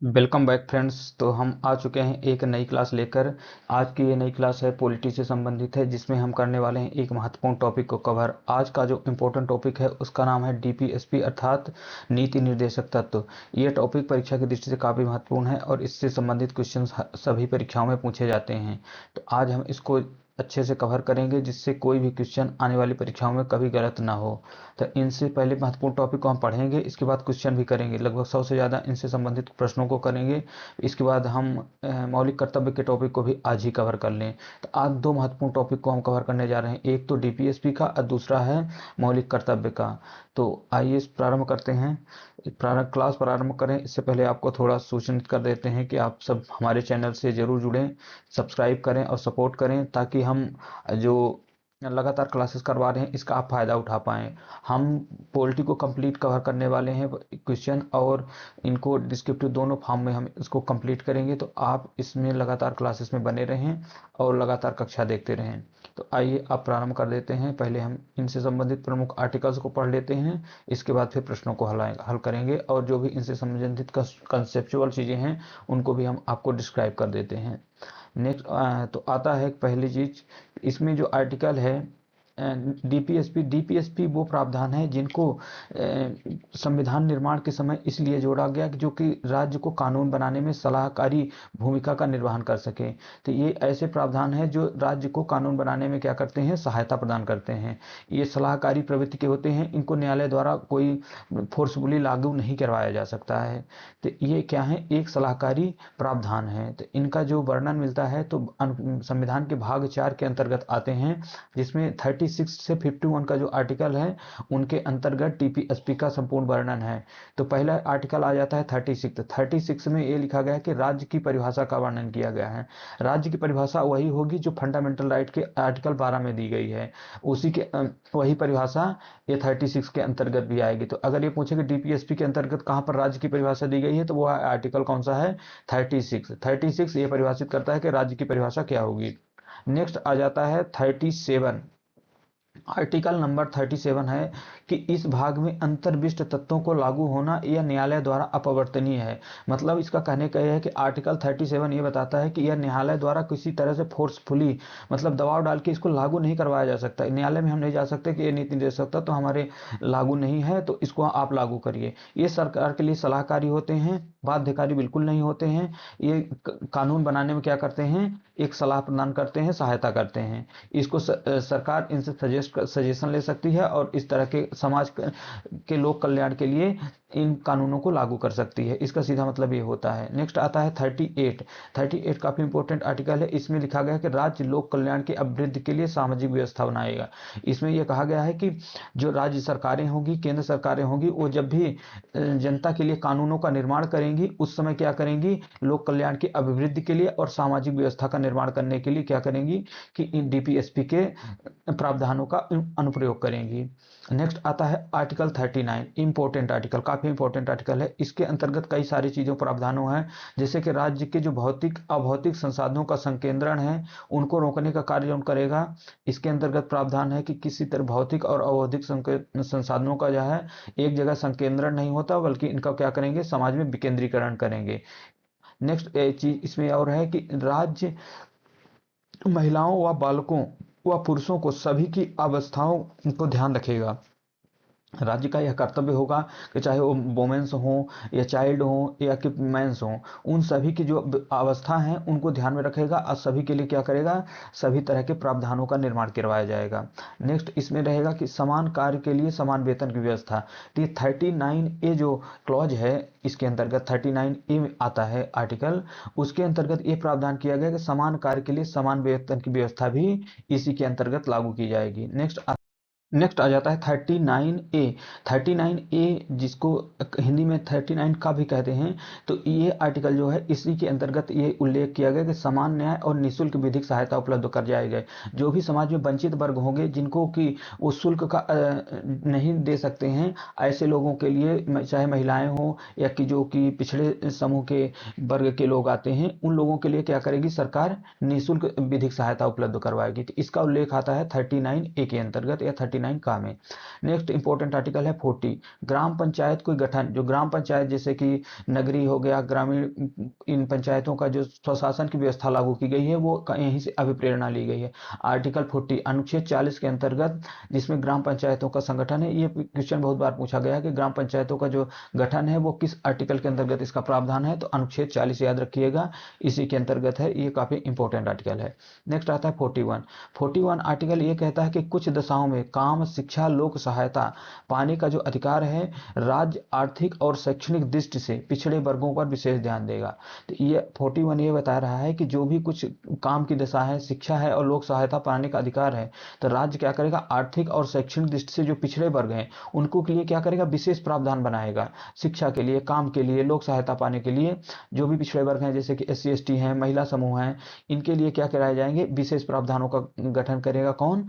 Welcome back friends. तो हम आ चुके हैं एक नई क्लास लेकर। आज की ये नई क्लास है पॉलिटी से संबंधित है, जिसमें हम करने वाले हैं एक महत्वपूर्ण टॉपिक को कवर। आज का जो इम्पोर्टेंट टॉपिक है उसका नाम है डीपीएसपी अर्थात नीति निर्देशक तत्व। ये टॉपिक परीक्षा की दृष्टि से काफ़ी महत्वपूर्ण है और इससे संबंधित क्वेश्चन सभी परीक्षाओं में पूछे जाते हैं। तो आज हम इसको अच्छे से कवर करेंगे, जिससे कोई भी क्वेश्चन आने वाली परीक्षाओं में कभी गलत ना हो। तो इनसे पहले महत्वपूर्ण टॉपिक को हम पढ़ेंगे, इसके बाद क्वेश्चन भी करेंगे, लगभग 100 से ज़्यादा इनसे संबंधित प्रश्नों को करेंगे। इसके बाद हम मौलिक कर्तव्य के टॉपिक को भी आज ही कवर कर लें। तो आज दो महत्वपूर्ण टॉपिक को हम कवर करने जा रहे हैं, एक तो डीपीएसपी का और दूसरा है मौलिक कर्तव्य का। तो आइए प्रारंभ करते हैं। क्लास प्रारंभ करें इससे पहले आपको थोड़ा सूचनित कर देते हैं कि आप सब हमारे चैनल से ज़रूर जुड़ें, सब्सक्राइब करें और सपोर्ट करें, ताकि हम जो लगातार क्लासेस करवा रहे हैं इसका आप फ़ायदा उठा पाएँ। हम पॉलिटी को कंप्लीट कवर करने वाले हैं क्वेश्चन, और इनको डिस्क्रिप्टिव दोनों फॉर्म में हम इसको कंप्लीट करेंगे। तो आप इसमें लगातार क्लासेस में बने रहें और लगातार कक्षा देखते रहें। तो आइए आप प्रारंभ कर देते हैं। पहले हम इनसे संबंधित प्रमुख आर्टिकल्स को पढ़ लेते हैं, इसके बाद फिर प्रश्नों को हल करेंगे, और जो भी इनसे संबंधित कंसेप्चुअल चीज़ें हैं उनको भी हम आपको डिस्क्राइब कर देते हैं। नेक्स्ट तो आता है पहली चीज, इसमें जो आर्टिकल है डीपीएसपी। डीपीएसपी वो प्रावधान है जिनको संविधान निर्माण के समय इसलिए जोड़ा गया कि जो कि राज्य को कानून बनाने में सलाहकारी भूमिका का निर्वहन कर सके। तो ये ऐसे प्रावधान है जो राज्य को कानून बनाने में क्या करते हैं, सहायता प्रदान करते हैं। ये सलाहकारी प्रवृत्ति के होते हैं, इनको न्यायालय द्वारा कोई फोर्सफुली लागू नहीं करवाया जा सकता है। तो ये क्या है, एक सलाहकारी प्रावधान है। तो इनका जो वर्णन मिलता है तो संविधान के भाग 4 के अंतर्गत आते हैं, जिसमें 36 से 51 का जो आर्टिकल है उनके अंतर्गत टीपीएसपी का संपूर्ण वर्णन है। तो पहला आर्टिकल आ जाता है 36। 36 में ये लिखा गया है कि राज्य की परिभाषा का वर्णन किया गया है। राज्य की परिभाषा वही होगी जो फंडामेंटल राइट के आर्टिकल 12 में दी गई है, उसी के वही परिभाषा ये 36 के अंतर्गत भी आएगी। तो अगर ये पूछे कि डीपीएसपी के अंतर्गत कहाँ पर राज्य की परिभाषा दी गई है, तो वो आर्टिकल कौन सा है, 36। 36 ये परिभाषित करता है कि राज्य की परिभाषा क्या होगी। नेक्स्ट आ जाता है 37। आर्टिकल नंबर 37 है कि इस भाग में अंतर्विष्ट तत्वों को लागू होना यह न्यायालय द्वारा अपवर्तनीय है। मतलब इसका कहने का यह है कि आर्टिकल 37 ये बताता है कि यह न्यायालय द्वारा किसी तरह से फोर्सफुली, मतलब दबाव डाल के इसको लागू नहीं करवाया जा सकता। न्यायालय में हम नहीं जा सकते कि ये नीति निर्देशक तत्व तो हमारे लागू नहीं है, तो इसको आप लागू करिए। ये सरकार के लिए सलाहकारी होते हैं, बाध्यकारी बिल्कुल नहीं होते हैं। ये कानून बनाने में क्या करते हैं, एक सलाह प्रदान करते हैं, सहायता करते हैं। इसको सरकार इनसे सजेशन ले सकती है और इस तरह के समाज के लोक कल्याण के लिए इन कानूनों को लागू कर सकती है। इसका सीधा मतलब ये होता है। नेक्स्ट आता है 38। 38 काफी इंपॉर्टेंट आर्टिकल है। इसमें लिखा गया है कि राज्य लोक कल्याण की अभिवृद्धि के लिए सामाजिक व्यवस्था बनाएगा। इसमें यह कहा गया है कि जो राज्य सरकारें होंगी, केंद्र सरकारें होंगी, वो जब भी जनता के लिए कानूनों का निर्माण करेंगी, उस समय क्या करेंगी, लोक कल्याण की अभिवृद्धि के लिए और सामाजिक व्यवस्था का निर्माण करने के लिए क्या करेंगी कि इन डीपीएसपी के प्रावधानों का अनुप्रयोग करेंगी। नेक्स्ट आता है आर्टिकल 39। इंपॉर्टेंट आर्टिकल, काफी इंपॉर्टेंट आर्टिकल है। इसके अंतर्गत कई सारी चीजों प्रावधानों हैं, जैसे कि राज्य के जो भौतिक अभौतिक संसाधनों का संकेंद्रण है उनको रोकने का कार्य कौन करेगा। इसके अंतर्गत प्रावधान है कि किसी तरह भौतिक और अभौतिक संसाधनों का जो है एक जगह संकेंद्रण नहीं होता, बल्कि इनका क्या करेंगे, समाज में विकेंद्रीकरण करेंगे। नेक्स्ट चीज इसमें और है कि राज्य महिलाओं व बालकों व पुरुषों को सभी की अवस्थाओं को ध्यान रखेगा। राज्य का यह कर्तव्य होगा कि चाहे वो वोमेन्स हो या चाइल्ड हो या कि मैंस हो, उन सभी की जो अवस्था है उनको ध्यान में रखेगा और सभी के लिए क्या करेगा, सभी तरह के प्रावधानों का निर्माण करवाया जाएगा। नेक्स्ट इसमें रहेगा कि समान कार्य के लिए समान वेतन की व्यवस्था। तो ये 39A जो क्लॉज है, इसके अंतर्गत 39A में आता है आर्टिकल, उसके अंतर्गत ये प्रावधान किया गया कि समान कार्य के लिए समान वेतन की व्यवस्था भी इसी के अंतर्गत लागू की जाएगी। नेक्स्ट आ जाता है 39A। 39A जिसको हिंदी में 39 का भी कहते हैं। तो ये आर्टिकल जो है इसी के अंतर्गत ये उल्लेख किया गया कि समान न्याय और निःशुल्क विधिक सहायता उपलब्ध कर जाए गए। जो भी समाज में वंचित वर्ग होंगे, जिनको कि वो शुल्क का नहीं दे सकते हैं, ऐसे लोगों के लिए, चाहे महिलाएं हों या कि जो कि पिछड़े समूह के वर्ग के लोग आते हैं, उन लोगों के लिए क्या करेगी सरकार, निःशुल्क विधिक सहायता उपलब्ध करवाएगी। तो इसका उल्लेख आता है 39A के अंतर्गत या 39 49 का में। नेक्स्ट इंपॉर्टेंट आर्टिकल है 40, ग्राम पंचायत कोई गठन, जो ग्राम पंचायत जैसे कि नगरीय हो गया, ग्रामीण, इन पंचायतों का जो स्वशासन की व्यवस्था लागू की गई है वो यहीं से अभिप्रेरणा ली गई है। आर्टिकल 40 अनुच्छेद 40 के अंतर्गत, जिसमें ग्राम पंचायतों का संगठन है, ये क्वेश्चन बहुत बार पूछा गया है कि ग्राम पंचायतों का जो गठन है वो किस आर्टिकल के अंतर्गत इसका प्रावधान है, तो अनुच्छेद 40 याद रखिएगा, इसी के अंतर्गत है, ये काफी इंपॉर्टेंट आर्टिकल है। नेक्स्ट आता है 41 आर्टिकल ये कहता है कि कुछ दशाओं में काम, शिक्षा, लोक सहायता पाने का जो अधिकार है राज्य आर्थिक और शैक्षणिक दृष्टि से पिछड़े वर्गों पर विशेष ध्यान देगा। तो ये 41 ये बता रहा है कि जो भी कुछ काम की दशा है, शिक्षा है और लोक सहायता पाने का अधिकार है, तो राज्य क्या करेगा, आर्थिक और शैक्षणिक दृष्टि से जो पिछड़े वर्ग हैं उनको के लिए क्या करेगा, विशेष प्रावधान बनाएगा। शिक्षा के लिए, काम के लिए, लोक सहायता पाने के लिए जो भी पिछड़े वर्ग हैं जैसे कि SC ST हैं, महिला समूह हैं, इनके लिए क्या कराए जाएंगे, विशेष प्रावधानों का गठन करेगा कौन,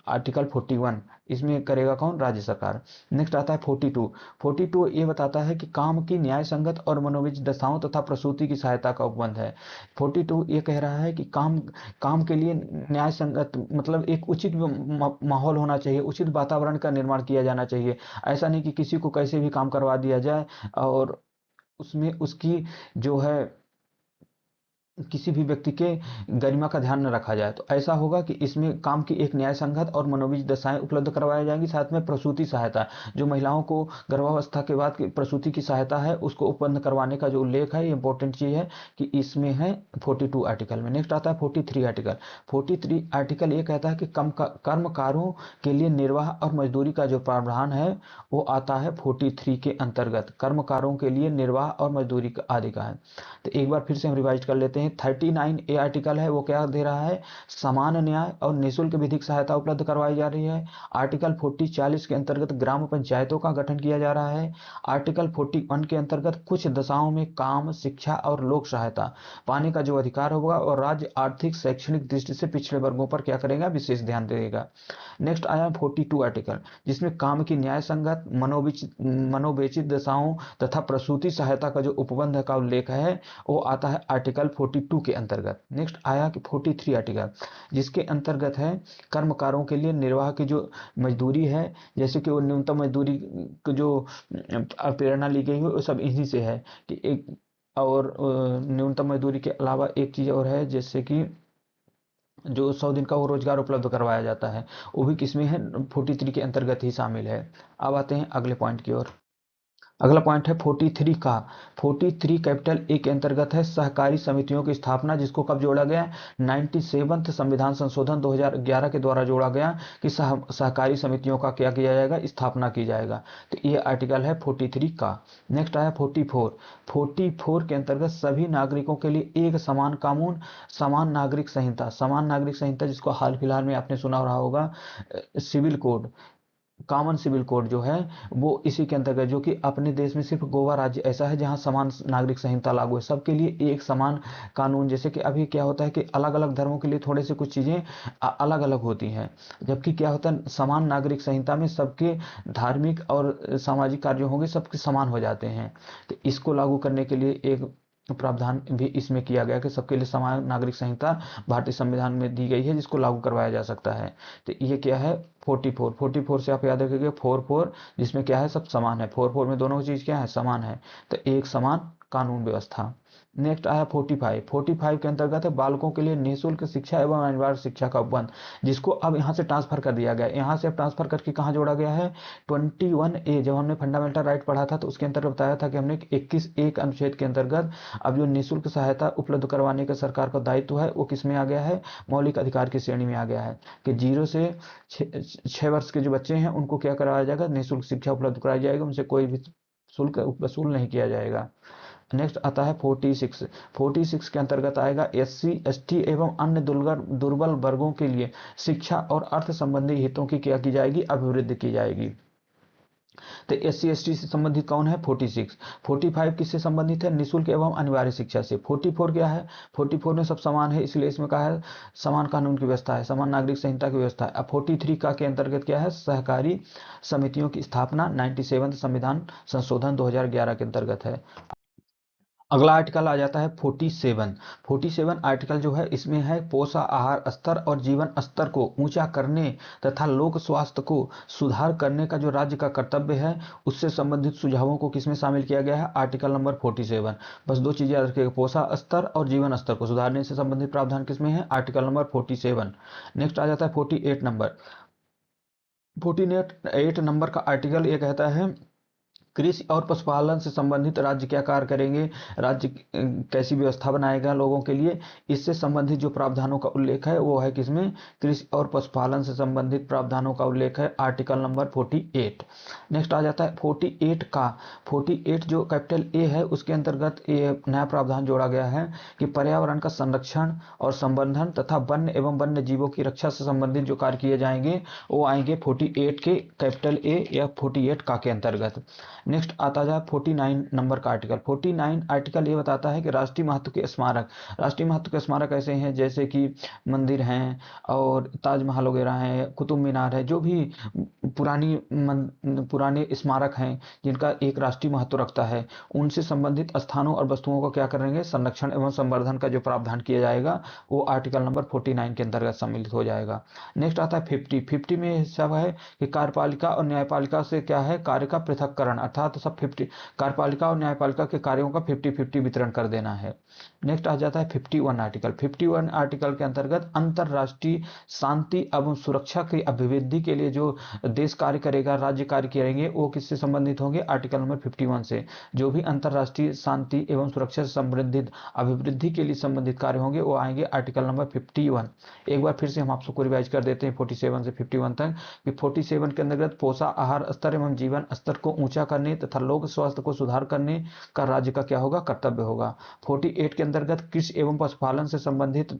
आर्टिकल 41, इसमें करेगा कौन, राज्य सरकार। नेक्स्ट आता है 42 ये बताता है कि काम की न्याय संगत और मनोविज दशाओं तथा प्रसूति की सहायता का उपबंध है। 42 ये कह रहा है कि काम के लिए न्याय संगत मतलब एक उचित माहौल होना चाहिए, उचित वातावरण का निर्माण किया जाना चाहिए। ऐसा नहीं कि किसी को कैसे भी काम करवा दिया जाए और उसमें उसकी जो है किसी भी व्यक्ति के गरिमा का ध्यान न रखा जाए। तो ऐसा होगा कि इसमें काम की एक न्याय संगत और मनोविज दशाएं उपलब्ध करवाई जाएंगी, साथ में प्रसूति सहायता, जो महिलाओं को गर्भावस्था के बाद की प्रसूति की सहायता है उसको उपलब्ध करवाने का जो उल्लेख है, ये इंपॉर्टेंट चीज है कि इसमें है 42 आर्टिकल में। नेक्स्ट आता है 43 आर्टिकल। 43 आर्टिकल ये कहता है कि कर्मकारों के लिए निर्वाह और मजदूरी का जो प्रावधान है वो आता है 43 के अंतर्गत, कर्मकारों के लिए निर्वाह और मजदूरी आदि का है। तो एक बार फिर से हम रिवाइज कर लेते हैं। 39 ए आर्टिकल है वो क्या दे रहा है, समान न्याय और निःशुल्क विधिक सहायता उपलब्ध करवाई जा रही है। आर्टिकल 40 के अंतर्गत ग्राम पंचायतों का गठन किया जा रहा है। आर्टिकल 41 के अंतर्गत कुछ दशाओं में काम, शिक्षा और लोक सहायता पाने का जो अधिकार होगा और राज्य आर्थिक शैक्षणिक दृष्टि से पिछड़े वर्गों पर क्या करेगा, विशेष ध्यान देगा। नेक्स्ट आया 42 आर्टिकल, जिसमें काम की न्याय संगत, मनोवेचित दशाओं तथा प्रसूति सहायता का जो उपबंध का उल्लेख है वो आता है आर्टिकल 42 के अंतर्गत। नेक्स्ट आया कि 43 आर्टिकल, जिसके अंतर्गत है कर्मकारों के लिए निर्वाह की जो मजदूरी है, जैसे कि वो न्यूनतम मजदूरी की जो प्रेरणा ली गई है वो सब इन्हीं से है कि एक, और न्यूनतम मजदूरी के अलावा एक चीज और है जैसे कि जो 100 दिन का वो रोजगार उपलब्ध करवाया जाता है, वो भी किसमें है, 43 के अंतर्गत ही शामिल है। अब आते हैं अगले पॉइंट की ओर। अगला पॉइंट है 43 का। 43 कैपिटल ए के अंतर्गत है सहकारी समितियों की स्थापना, जिसको कब जोड़ा गया, 97th संविधान संशोधन 2011 के द्वारा जोड़ा गया कि सहकारी समितियों का क्या किया जाएगा, स्थापना की जाएगा। तो ये आर्टिकल है 43 का। नेक्स्ट आया 44 के अंतर्गत सभी नागरिकों के लिए एक समान कानून, समान नागरिक संहिता, समान नागरिक संहिता जिसको हाल फिलहाल में आपने सुना रहा होगा, civil code, common civil code जो है वो इसी के अंतर्गत, जो कि अपने देश में सिर्फ गोवा राज्य ऐसा है जहां समान नागरिक संहिता लागू है, सबके लिए एक समान कानून। जैसे कि अभी क्या होता है कि अलग अलग धर्मों के लिए थोड़े से कुछ चीजें अलग अलग होती हैं, जबकि क्या होता है समान नागरिक संहिता में सबके धार्मिक और सामाजिक कार्य होंगे सबके समान हो जाते हैं। तो इसको लागू करने के लिए एक प्रावधान भी इसमें किया गया कि सबके लिए समान नागरिक संहिता भारतीय संविधान में दी गई है, जिसको लागू करवाया जा सकता है। तो ये क्या है 44 से आप याद रखिएगा 44, जिसमें क्या है सब समान है, 44 में दोनों चीज क्या है, समान है, तो एक समान कानून व्यवस्था। नेक्स्ट आया 45 के अंतर्गत है बालकों के लिए निःशुल्क शिक्षा एवं अनिवार्य शिक्षा का उपबंध, जिसको अब यहाँ से ट्रांसफर कर दिया गया, यहाँ से अब ट्रांसफर करके कहाँ जोड़ा गया है 21A। जब हमने फंडामेंटल राइट पढ़ा था तो उसके अंतर्गत बताया था कि हमने 21(1) अनुच्छेद के अंतर्गत अब जो निःशुल्क सहायता उपलब्ध करवाने का सरकार का दायित्व है वो किस में आ गया है, मौलिक अधिकार की श्रेणी में आ गया है कि 0 से 6 वर्ष के जो बच्चे हैं उनको क्या कराया जाएगा, निःशुल्क शिक्षा उपलब्ध कराई जाएगी, उनसे कोई भी शुल्क वसूल नहीं किया जाएगा। नेक्स्ट आता है 46 के अंतर्गत आएगा SC ST एवं अन्य दुर्बल वर्गों के लिए शिक्षा और अर्थ संबंधी हितों की क्या की जाएगी, अभिवृद्धि की जाएगी। तो SC ST से संबंधित कौन है 46। 45 किससे संबंधित है, निःशुल्क एवं अनिवार्य शिक्षा से। 44 क्या है, 44 में सब समान है, इसलिए इसमें कहा है समान कानून की व्यवस्था है, समान नागरिक संहिता की व्यवस्था है। अब 43 का के अंतर्गत क्या है, सहकारी समितियों की स्थापना 97 संविधान संशोधन 2011 के अंतर्गत है। अगला आर्टिकल आ जाता है 47। 47 आर्टिकल जो है इसमें है पोषण आहार स्तर और जीवन स्तर को ऊंचा करने तथा लोक स्वास्थ्य को सुधार करने का जो राज्य का कर्तव्य है उससे संबंधित सुझावों को किसमें शामिल किया गया है, आर्टिकल नंबर 47। बस दो चीजें याद रखिएगा, पोषण स्तर और जीवन स्तर को सुधारने से संबंधित प्रावधान किसमें है, आर्टिकल नंबर 47। नेक्स्ट आ जाता है 48 नंबर। 48 नंबर का आर्टिकल ये कहता है कृषि और पशुपालन से संबंधित राज्य क्या कार्य करेंगे, राज्य कैसी व्यवस्था बनाएगा लोगों के लिए, इससे संबंधित जो प्रावधानों का उल्लेख है वो है किसमें, कृषि और पशुपालन से संबंधित प्रावधानों का उल्लेख है आर्टिकल नंबर 48। नेक्स्ट आ जाता है 48 का 48 जो कैपिटल ए है उसके अंतर्गत ये नया प्रावधान जोड़ा गया है कि पर्यावरण का संरक्षण और संवर्धन तथा वन्य एवं वन्य जीवों की रक्षा से संबंधित जो कार्य किए जाएंगे वो आएंगे 48 के कैपिटल ए या 48 का के अंतर्गत। नेक्स्ट आता है 49 नंबर का आर्टिकल। 49 आर्टिकल ये बताता है कि राष्ट्रीय महत्व के स्मारक, राष्ट्रीय महत्व के स्मारक ऐसे हैं जैसे कि मंदिर हैं और ताजमहल वगैरह हैं, कुतुब मीनार है, जो भी पुराने स्मारक हैं जिनका एक राष्ट्रीय महत्व रखता है उनसे संबंधित स्थानों और वस्तुओं को क्या करेंगे, संरक्षण एवं संवर्धन का जो प्रावधान किया जाएगा वो आर्टिकल नंबर 49 के अंतर्गत सम्मिलित हो जाएगा। नेक्स्ट आता है 50 में सब है कि कार्यपालिका और न्यायपालिका से क्या है, कार्य का पृथककरण, अर्थात सब 50 कार्यपालिका और न्यायपालिका के कार्यों का 50-50 वितरण कर देना है। नेक्स्ट आ जाता है 51 आर्टिकल। 51 आर्टिकल के अंतर्गत अंतरराष्ट्रीय शांति एवं सुरक्षा की अभिवृद्धि के लिए जो देश कार्य करेगा, राज्य कार्य करेंगे, वो किससे संबंधित होंगे, आर्टिकल नंबर 51 से। जो भी अंतरराष्ट्रीय शांति एवं सुरक्षा से संबंधित अभिवृद्धि के लिए संबंधित कार्य होंगे वो आएंगे आर्टिकल नंबर 51। एक बार फिर से हम आप सबको रिवाइज कर देते हैं 47 से 51 तक कि 47 के अंतर्गत पोषण आहार स्तर एवं जीवन स्तर को ऊंचा करने तथा लोक स्वास्थ्य को सुधार करने का राज्य का क्या होगा, कर्तव्य होगा। 48 के अंतर्गत कृषि एवं पशुपालन से संबंधित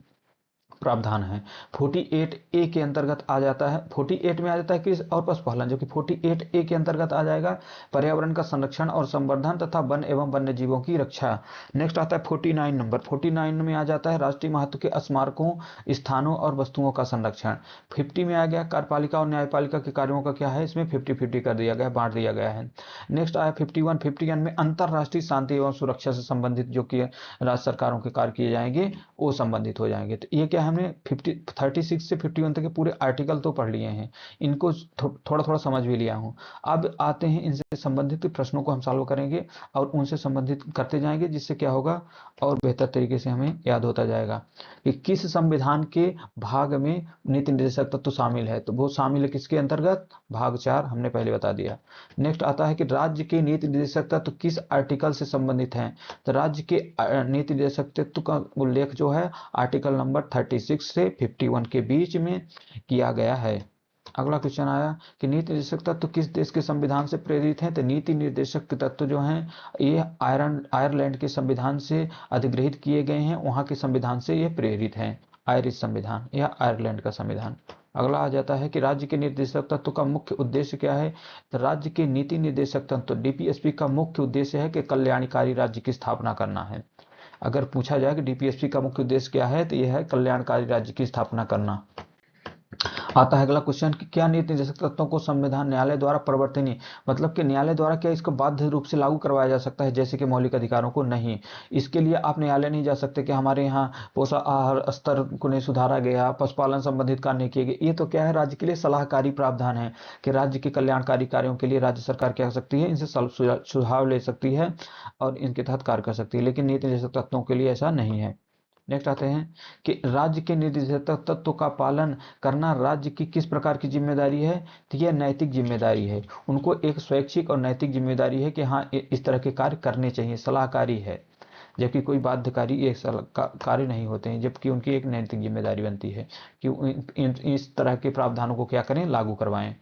प्रावधान है। 48 ए के अंतर्गत आ जाता है, 48 में आ जाता है कृषि और पशुपालन, जो कि 48 ए के अंतर्गत आ जाएगा पर्यावरण का संरक्षण और संवर्धन तथा वन एवं वन्य जीवों की रक्षा। नेक्स्ट आता है 49 नंबर। 49 में आ जाता है राष्ट्रीय महत्व के स्मारकों, स्थानों और वस्तुओं का संरक्षण। 50 में आ गया कार्यपालिका और न्यायपालिका के कार्यों का क्या है, इसमें 50-50 कर दिया गया, बांट दिया गया है। नेक्स्ट आया 51। 51 में अंतरराष्ट्रीय शांति एवं सुरक्षा से संबंधित जो कि राज्य सरकारों के कार्य किए जाएंगे वो संबंधित हो जाएंगे। तो ये क्या हमने 36 से 51 तक के पूरे आर्टिकल तो पढ़ लिए हैं, इनको थोड़ा थोड़ा समझ भी लिया हूँ। अब आते हैं इनसे संबंधित प्रश्नों को हम सॉल्व करेंगे और उनसे संबंधित करते जाएंगे, जिससे क्या होगा और बेहतर तरीके से हमें याद होता जाएगा कि किस संविधान के भाग में नीति निर्देशक तत्व शामिल है। तो वो शामिल है किसके अंतर्गत, भाग 4 हमने पहले बता दिया। नेक्स्ट आता है कि राज्य के नीति निर्देशक तत्व किस आर्टिकल से संबंधित हैं। तो राज्य के नीति निर्देशक तत्व का उल्लेख जो है आर्टिकल नंबर 36 से 51 के बीच में किया गया है। अगला क्वेश्चन आया कि नीति निर्देशक तत्व किस देश के संविधान से प्रेरित हैं। तो नीति निर्देशक तत्व जो हैं ये आयरलैंड के संविधान से अधिग्रहित किए गए हैं, वहां के संविधान से ये प्रेरित हैं, आयरिश संविधान या आयरलैंड का संविधान। अगला आ जाता है कि राज्य के निर्देशक तत्व का मुख्य उद्देश्य क्या है। तो राज्य के नीति निर्देशक तत्व डीपीएसपी का मुख्य उद्देश्य है कि कल्याणकारी राज्य की स्थापना करना है। अगर पूछा जाए कि डीपीएसपी का मुख्य उद्देश्य क्या है तो यह है कल्याणकारी राज्य की स्थापना करना। आता है अगला क्वेश्चन कि क्या नीति निर्देशक तत्वों को संविधान न्यायालय द्वारा परिवर्तनीय, मतलब कि न्यायालय द्वारा क्या इसको बाध्य रूप से लागू करवाया जा सकता है जैसे कि मौलिक अधिकारों को, नहीं। इसके लिए आप न्यायालय नहीं जा सकते कि हमारे यहाँ पोषण आहार स्तर को नहीं सुधारा गया, पशुपालन संबंधित कार्य नहीं किए गए। ये तो क्या है, राज्य के लिए सलाहकारी प्रावधान है कि राज्य के कल्याणकारी कार्यों के लिए राज्य सरकार क्या कर सकती है, इनसे सुझाव ले सकती है और इनके तहत कार्य कर सकती है, लेकिन नीति निर्देशक तत्वों के लिए ऐसा नहीं है। नेक्स्ट आते हैं कि राज्य के निर्देशक तत्व का पालन करना राज्य की किस प्रकार की जिम्मेदारी है। तो यह नैतिक जिम्मेदारी है, उनको एक स्वैच्छिक और नैतिक जिम्मेदारी है कि हाँ इस तरह के कार्य करने चाहिए, सलाहकारी है, जबकि कोई बाध्यकारी एक कार्य नहीं होते हैं, जबकि उनकी एक नैतिक जिम्मेदारी बनती है कि इस तरह के प्रावधानों को क्या करें, लागू करवाएं।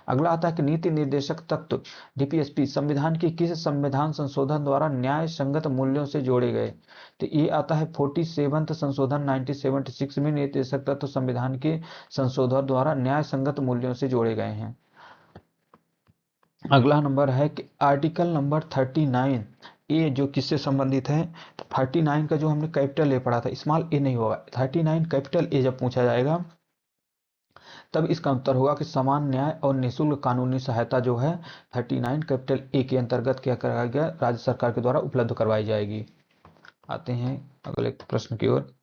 अगला आता है कि नीति निर्देशक तत्व डीपीएसपी संविधान की किस संविधान संशोधन द्वारा न्याय संगत मूल्यों से जोड़े गए। तो ये आता है 47 संशोधन 1976 में निर्देशक तत्व संविधान के संशोधन द्वारा न्याय संगत मूल्यों से जोड़े गए हैं। अगला नंबर है कि आर्टिकल नंबर 39 ए जो किससे संबंधित है। 39 का जो हमने कैपिटल ए पढ़ा था, स्मॉल ए नहीं होगा, 39 कैपिटल ए जब पूछा जाएगा तब इसका उत्तर होगा कि समान न्याय और निःशुल्क कानूनी सहायता जो है 39 कैपिटल ए के अंतर्गत क्या कराया गया, राज्य सरकार के द्वारा उपलब्ध करवाई जाएगी। आते हैं अगले प्रश्न की ओर।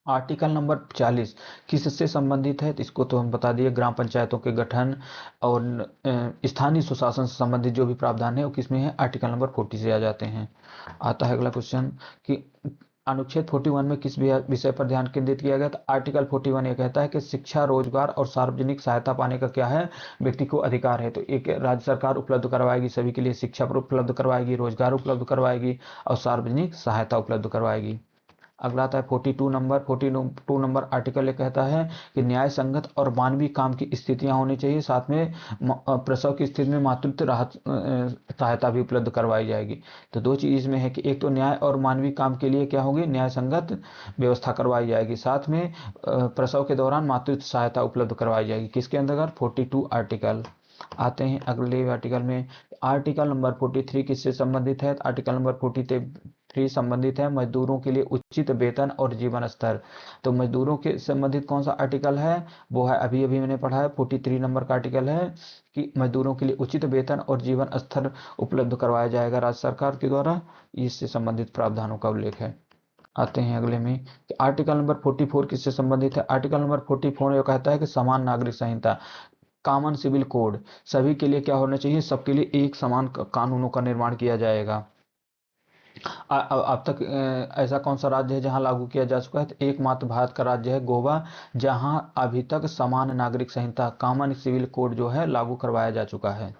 आर्टिकल नंबर 40 किससे संबंधित है? तो इसको तो हम बता दिए, ग्राम पंचायतों के गठन और स्थानीय सुशासन से संबंधित जो भी प्रावधान है वो किसमें है? आर्टिकल नंबर 40 से आ जाते हैं। आता है अगला क्वेश्चन कि अनुच्छेद 41 में किस विषय पर ध्यान केंद्रित किया गया? तो आर्टिकल 41 ये कहता है कि शिक्षा, रोजगार और सार्वजनिक सहायता पाने का क्या है? व्यक्ति को अधिकार है। तो एक राज्य सरकार उपलब्ध करवाएगी, सभी के लिए शिक्षा उपलब्ध करवाएगी, रोजगार उपलब्ध करवाएगी और सार्वजनिक सहायता उपलब्ध करवाएगी। अगला आता है 42 नंबर आर्टिकल ये कहता है कि न्याय संगत और मानवीय काम की स्थितियां होनी चाहिए, साथ में प्रसव की स्थिति में मातृत्व राहत सहायता भी उपलब्ध करवाई जाएगी। तो दो चीज इसमें है कि एक तो न्याय और मानवीय काम के लिए क्या होगी? न्याय संगत व्यवस्था करवाई जाएगी, साथ में प्रसव के दौरान मातृत्व सहायता उपलब्ध करवाई जाएगी। किसके अंतर्गत? 42 आर्टिकल। आते हैं अगले आर्टिकल में। आर्टिकल नंबर 43 किससे संबंधित है? आर्टिकल नंबर 43 संबंधित है मजदूरों के लिए उचित वेतन और जीवन स्तर। तो मजदूरों के संबंधित कौन सा आर्टिकल है? वो है अभी अभी मैंने पढ़ा है 43 नंबर का आर्टिकल है कि मजदूरों के लिए उचित वेतन और जीवन स्तर उपलब्ध करवाया जाएगा राज्य सरकार के द्वारा। इससे संबंधित प्रावधानों का उल्लेख है। आते हैं अगले में कि आर्टिकल नंबर 44 किससे संबंधित है? आर्टिकल नंबर 44 ये कहता है कि समान नागरिक संहिता, कॉमन सिविल कोड, सभी के लिए क्या होना चाहिए? सबके लिए एक समान कानूनों का निर्माण किया जाएगा। अब तक ऐसा कौन सा राज्य है जहां लागू किया जा चुका है? तो एकमात्र भारत का राज्य है गोवा, जहां अभी तक समान नागरिक संहिता, कॉमन सिविल कोड जो है लागू करवाया जा चुका है।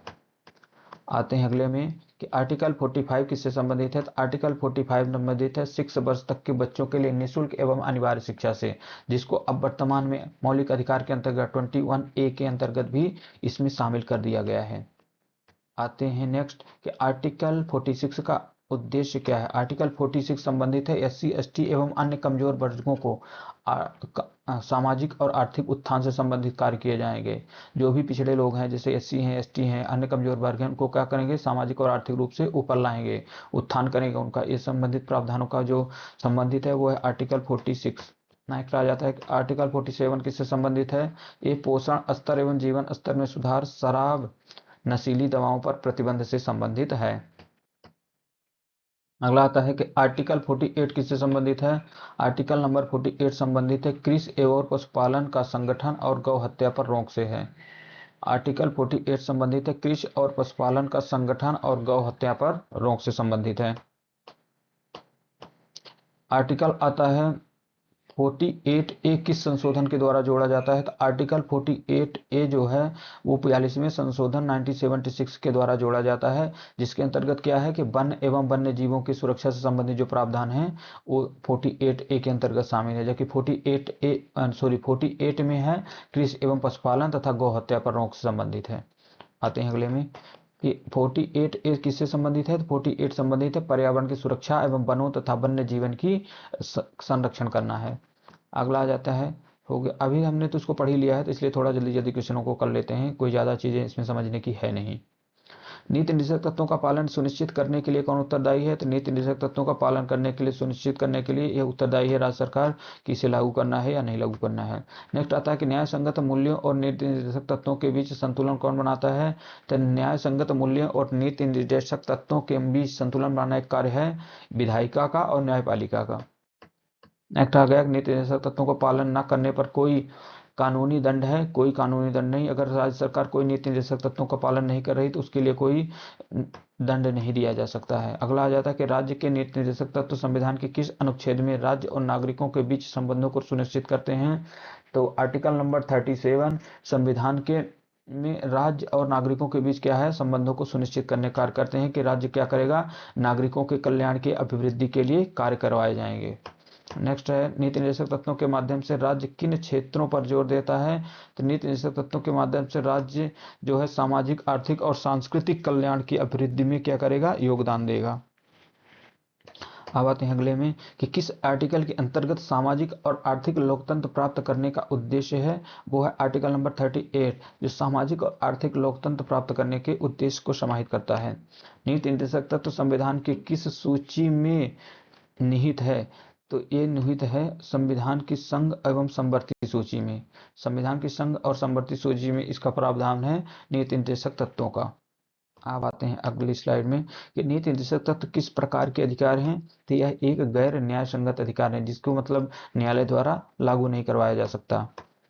आते हैं अगले में कि आर्टिकल 45 किससे संबंधित है? तो आर्टिकल 45 संबंधित है 6 वर्ष तक के बच्चों के लिए निःशुल्क एवं अनिवार्य शिक्षा से, जिसको अब वर्तमान में मौलिक अधिकार के अंतर्गत 21A के अंतर्गत भी इसमें शामिल कर दिया गया है। आते हैं नेक्स्ट कि आर्टिकल 46 का उद्देश्य क्या है? आर्टिकल 46 संबंधित है SC ST एवं अन्य कमजोर वर्गों को सामाजिक और आर्थिक उत्थान से संबंधित कार्य किए जाएंगे। जो भी पिछड़े लोग हैं जैसे SC हैं, ST हैं, अन्य कमजोर वर्ग हैं, उनको क्या करेंगे? सामाजिक और आर्थिक रूप से ऊपर लाएंगे, उत्थान करेंगे उनका। ये संबंधित प्रावधानों का जो संबंधित है वो है आर्टिकल 46। नेक्स्ट आ जाता है कि आर्टिकल 47 किससे संबंधित है? ये पोषण स्तर एवं जीवन स्तर में सुधार, शराब, नशीली दवाओं पर प्रतिबंध से संबंधित है। अगला आता है कि आर्टिकल 48 किससे संबंधित है? आर्टिकल नंबर 48 संबंधित है कृषि एवं पशुपालन का संगठन और गौ हत्या पर रोक से है। आर्टिकल 48 संबंधित है कृषि और पशुपालन का संगठन और गौ हत्या पर रोक से संबंधित है। आर्टिकल आता है 48A किस संशोधन के द्वारा जोड़ा जाता है? तो आर्टिकल 48A जो है वो 42वें संशोधन 1976 के द्वारा जोड़ा जाता है, जिसके अंतर्गत क्या है कि वन एवं वन्य जीवों की सुरक्षा से संबंधित जो प्रावधान है वो 48A के अंतर्गत शामिल है, जबकि 48 में है कृषि एवं पशुपालन तथा गौ हत्या पर रोक से संबंधित है। आते हैं अगले में कि 48A किससे संबंधित है? तो 48 संबंधित है पर्यावरण की सुरक्षा एवं वनों तथा वन्य जीवन की संरक्षण करना है। अगला आ जाता है, हो गया अभी हमने तो उसको पढ़ ही लिया है, तो इसलिए थोड़ा जल्दी जल्दी क्वेश्चनों को कर लेते हैं, कोई ज़्यादा चीज़ें इसमें समझने की है नहीं। नीति निर्देशक तत्वों का पालन सुनिश्चित करने के लिए कौन उत्तरदायी है? तो नीति निर्देशक तत्वों का पालन करने के लिए, सुनिश्चित करने के लिए यह उत्तरदायी है राज्य सरकार कि इसे लागू करना है या नहीं लागू करना है। नेक्स्ट आता है कि न्याय संगत मूल्यों और नीति निर्देशक तत्वों के बीच संतुलन कौन बनाता है? तो न्याय संगत मूल्यों और नीति निर्देशक तत्वों के बीच संतुलन बनाना एक कार्य है विधायिका का और न्यायपालिका का। नेक्स्ट आ गया नीति निर्देशक तत्वों को पालन न करने पर कोई कानूनी दंड है? कोई कानूनी दंड नहीं। अगर राज्य सरकार कोई नीति निर्देशक तत्वों का पालन नहीं कर रही तो उसके लिए कोई दंड नहीं दिया जा सकता है। अगला आ जाता है कि राज्य के नीति निर्देशक तत्व संविधान के किस अनुच्छेद में राज्य और नागरिकों के बीच संबंधों को सुनिश्चित करते हैं? तो आर्टिकल नंबर 37 संविधान के में राज्य और नागरिकों के बीच क्या है? संबंधों को सुनिश्चित करने कार्य करते हैं कि राज्य क्या करेगा? नागरिकों के कल्याण के अभिवृद्धि के लिए कार्य करवाए जाएंगे। नेक्स्ट है नीति निर्देशक तत्वों के माध्यम से राज्य किन क्षेत्रों पर जोर देता है? तो नीति निर्देशक तत्वों के माध्यम से राज्य जो है सामाजिक, आर्थिक और सांस्कृतिक कल्याण की अभिवृद्धि में क्या करेगा? योगदान देगा। अब आते हैं अगले में कि किस आर्टिकल के अंतर्गत सामाजिक और आर्थिक लोकतंत्र प्राप्त करने का उद्देश्य है? वो है आर्टिकल नंबर 38 जो सामाजिक और आर्थिक लोकतंत्र प्राप्त करने के उद्देश्य को समाहित करता है। नीति निर्देशक तत्व संविधान की किस सूची में निहित है? तो ये निहित है संविधान की संघ एवं समवर्ती सूची में। संविधान की संघ और समवर्ती सूची में इसका प्रावधान है नीति निर्देशक तत्वों का। अब आते हैं अगली स्लाइड में कि नीति निर्देशक तत्व किस प्रकार के अधिकार हैं। तो यह एक गैर न्याय संगत अधिकार है जिसको मतलब न्यायालय द्वारा लागू नहीं करवाया जा सकता।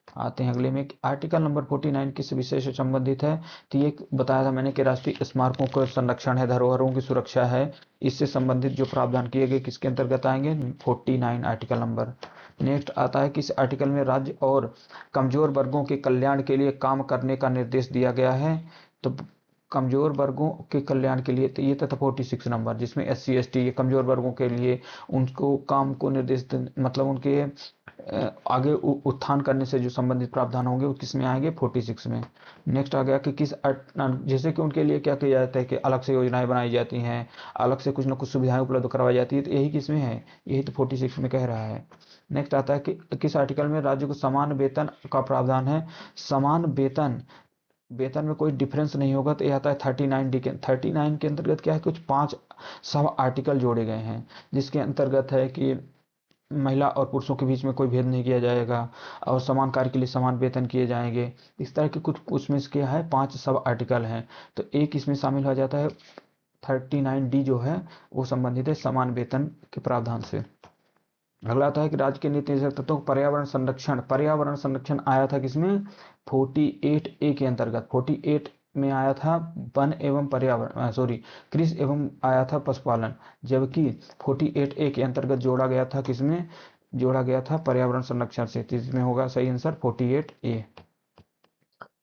आते हैं अगले में, आर्टिकल नंबर 49 किस विषय से संबंधित है। तो ये बताया था मैंने कि राष्ट्रीय स्मारकों का संरक्षण है, धरोहरों की सुरक्षा है, इससे संबंधित जो प्रावधान किए गए किसके अंतर्गत आएंगे, 49 आर्टिकल नंबर। नेक्स्ट आता है कि इस आर्टिकल में राज्य और कमजोर वर्गों के कल्याण के लिए काम करने का निर्देश दिया गया है। तो कमजोर वर्गों के कल्याण के लिए तो ये था 46 नंबर, जिसमें SC ST ये कमजोर वर्गों के लिए उनको काम को निर्देश मतलब उनके आगे उत्थान करने से जो संबंधित प्रावधान होंगे वो किस में आएंगे, 46 में। नेक्स्ट आ गया कि किस जैसे कि उनके लिए क्या किया जाता है कि अलग से योजनाएं बनाई जाती हैं, अलग से कुछ ना कुछ सुविधाएं उपलब्ध करवाई जाती है, तो यही किस में है, यही तो 46 में कह रहा है। नेक्स्ट आता है कि किस आर्टिकल में राज्य को समान वेतन का प्रावधान है। समान वेतन, वेतन में कोई डिफरेंस नहीं होगा, तो ये आता है 39D के 39 के अंतर्गत क्या है, कुछ 5 सब आर्टिकल जोड़े गए हैं जिसके अंतर्गत है कि महिला और पुरुषों के बीच में कोई भेद नहीं किया जाएगा और समान कार्य के लिए समान वेतन किए जाएंगे। इस तरह के कुछ उसमें क्या है, 5 सब आर्टिकल हैं, तो एक इसमें शामिल हो जाता है। 39D जो है वो संबंधित है समान वेतन के प्रावधान से। अगला आता है कि राज्य के नीति निर्देशक तत्वों पर्यावरण संरक्षण, पर्यावरण संरक्षण आया था किसमें, 48A के अंतर्गत। 48 में आया था वन एवं पर्यावरण, सॉरी, कृषि एवं आया था पशुपालन, जबकि 48A के अंतर्गत जोड़ा गया था किसमें, जोड़ा गया था पर्यावरण संरक्षण से। तो इसमें होगा सही आंसर 48A।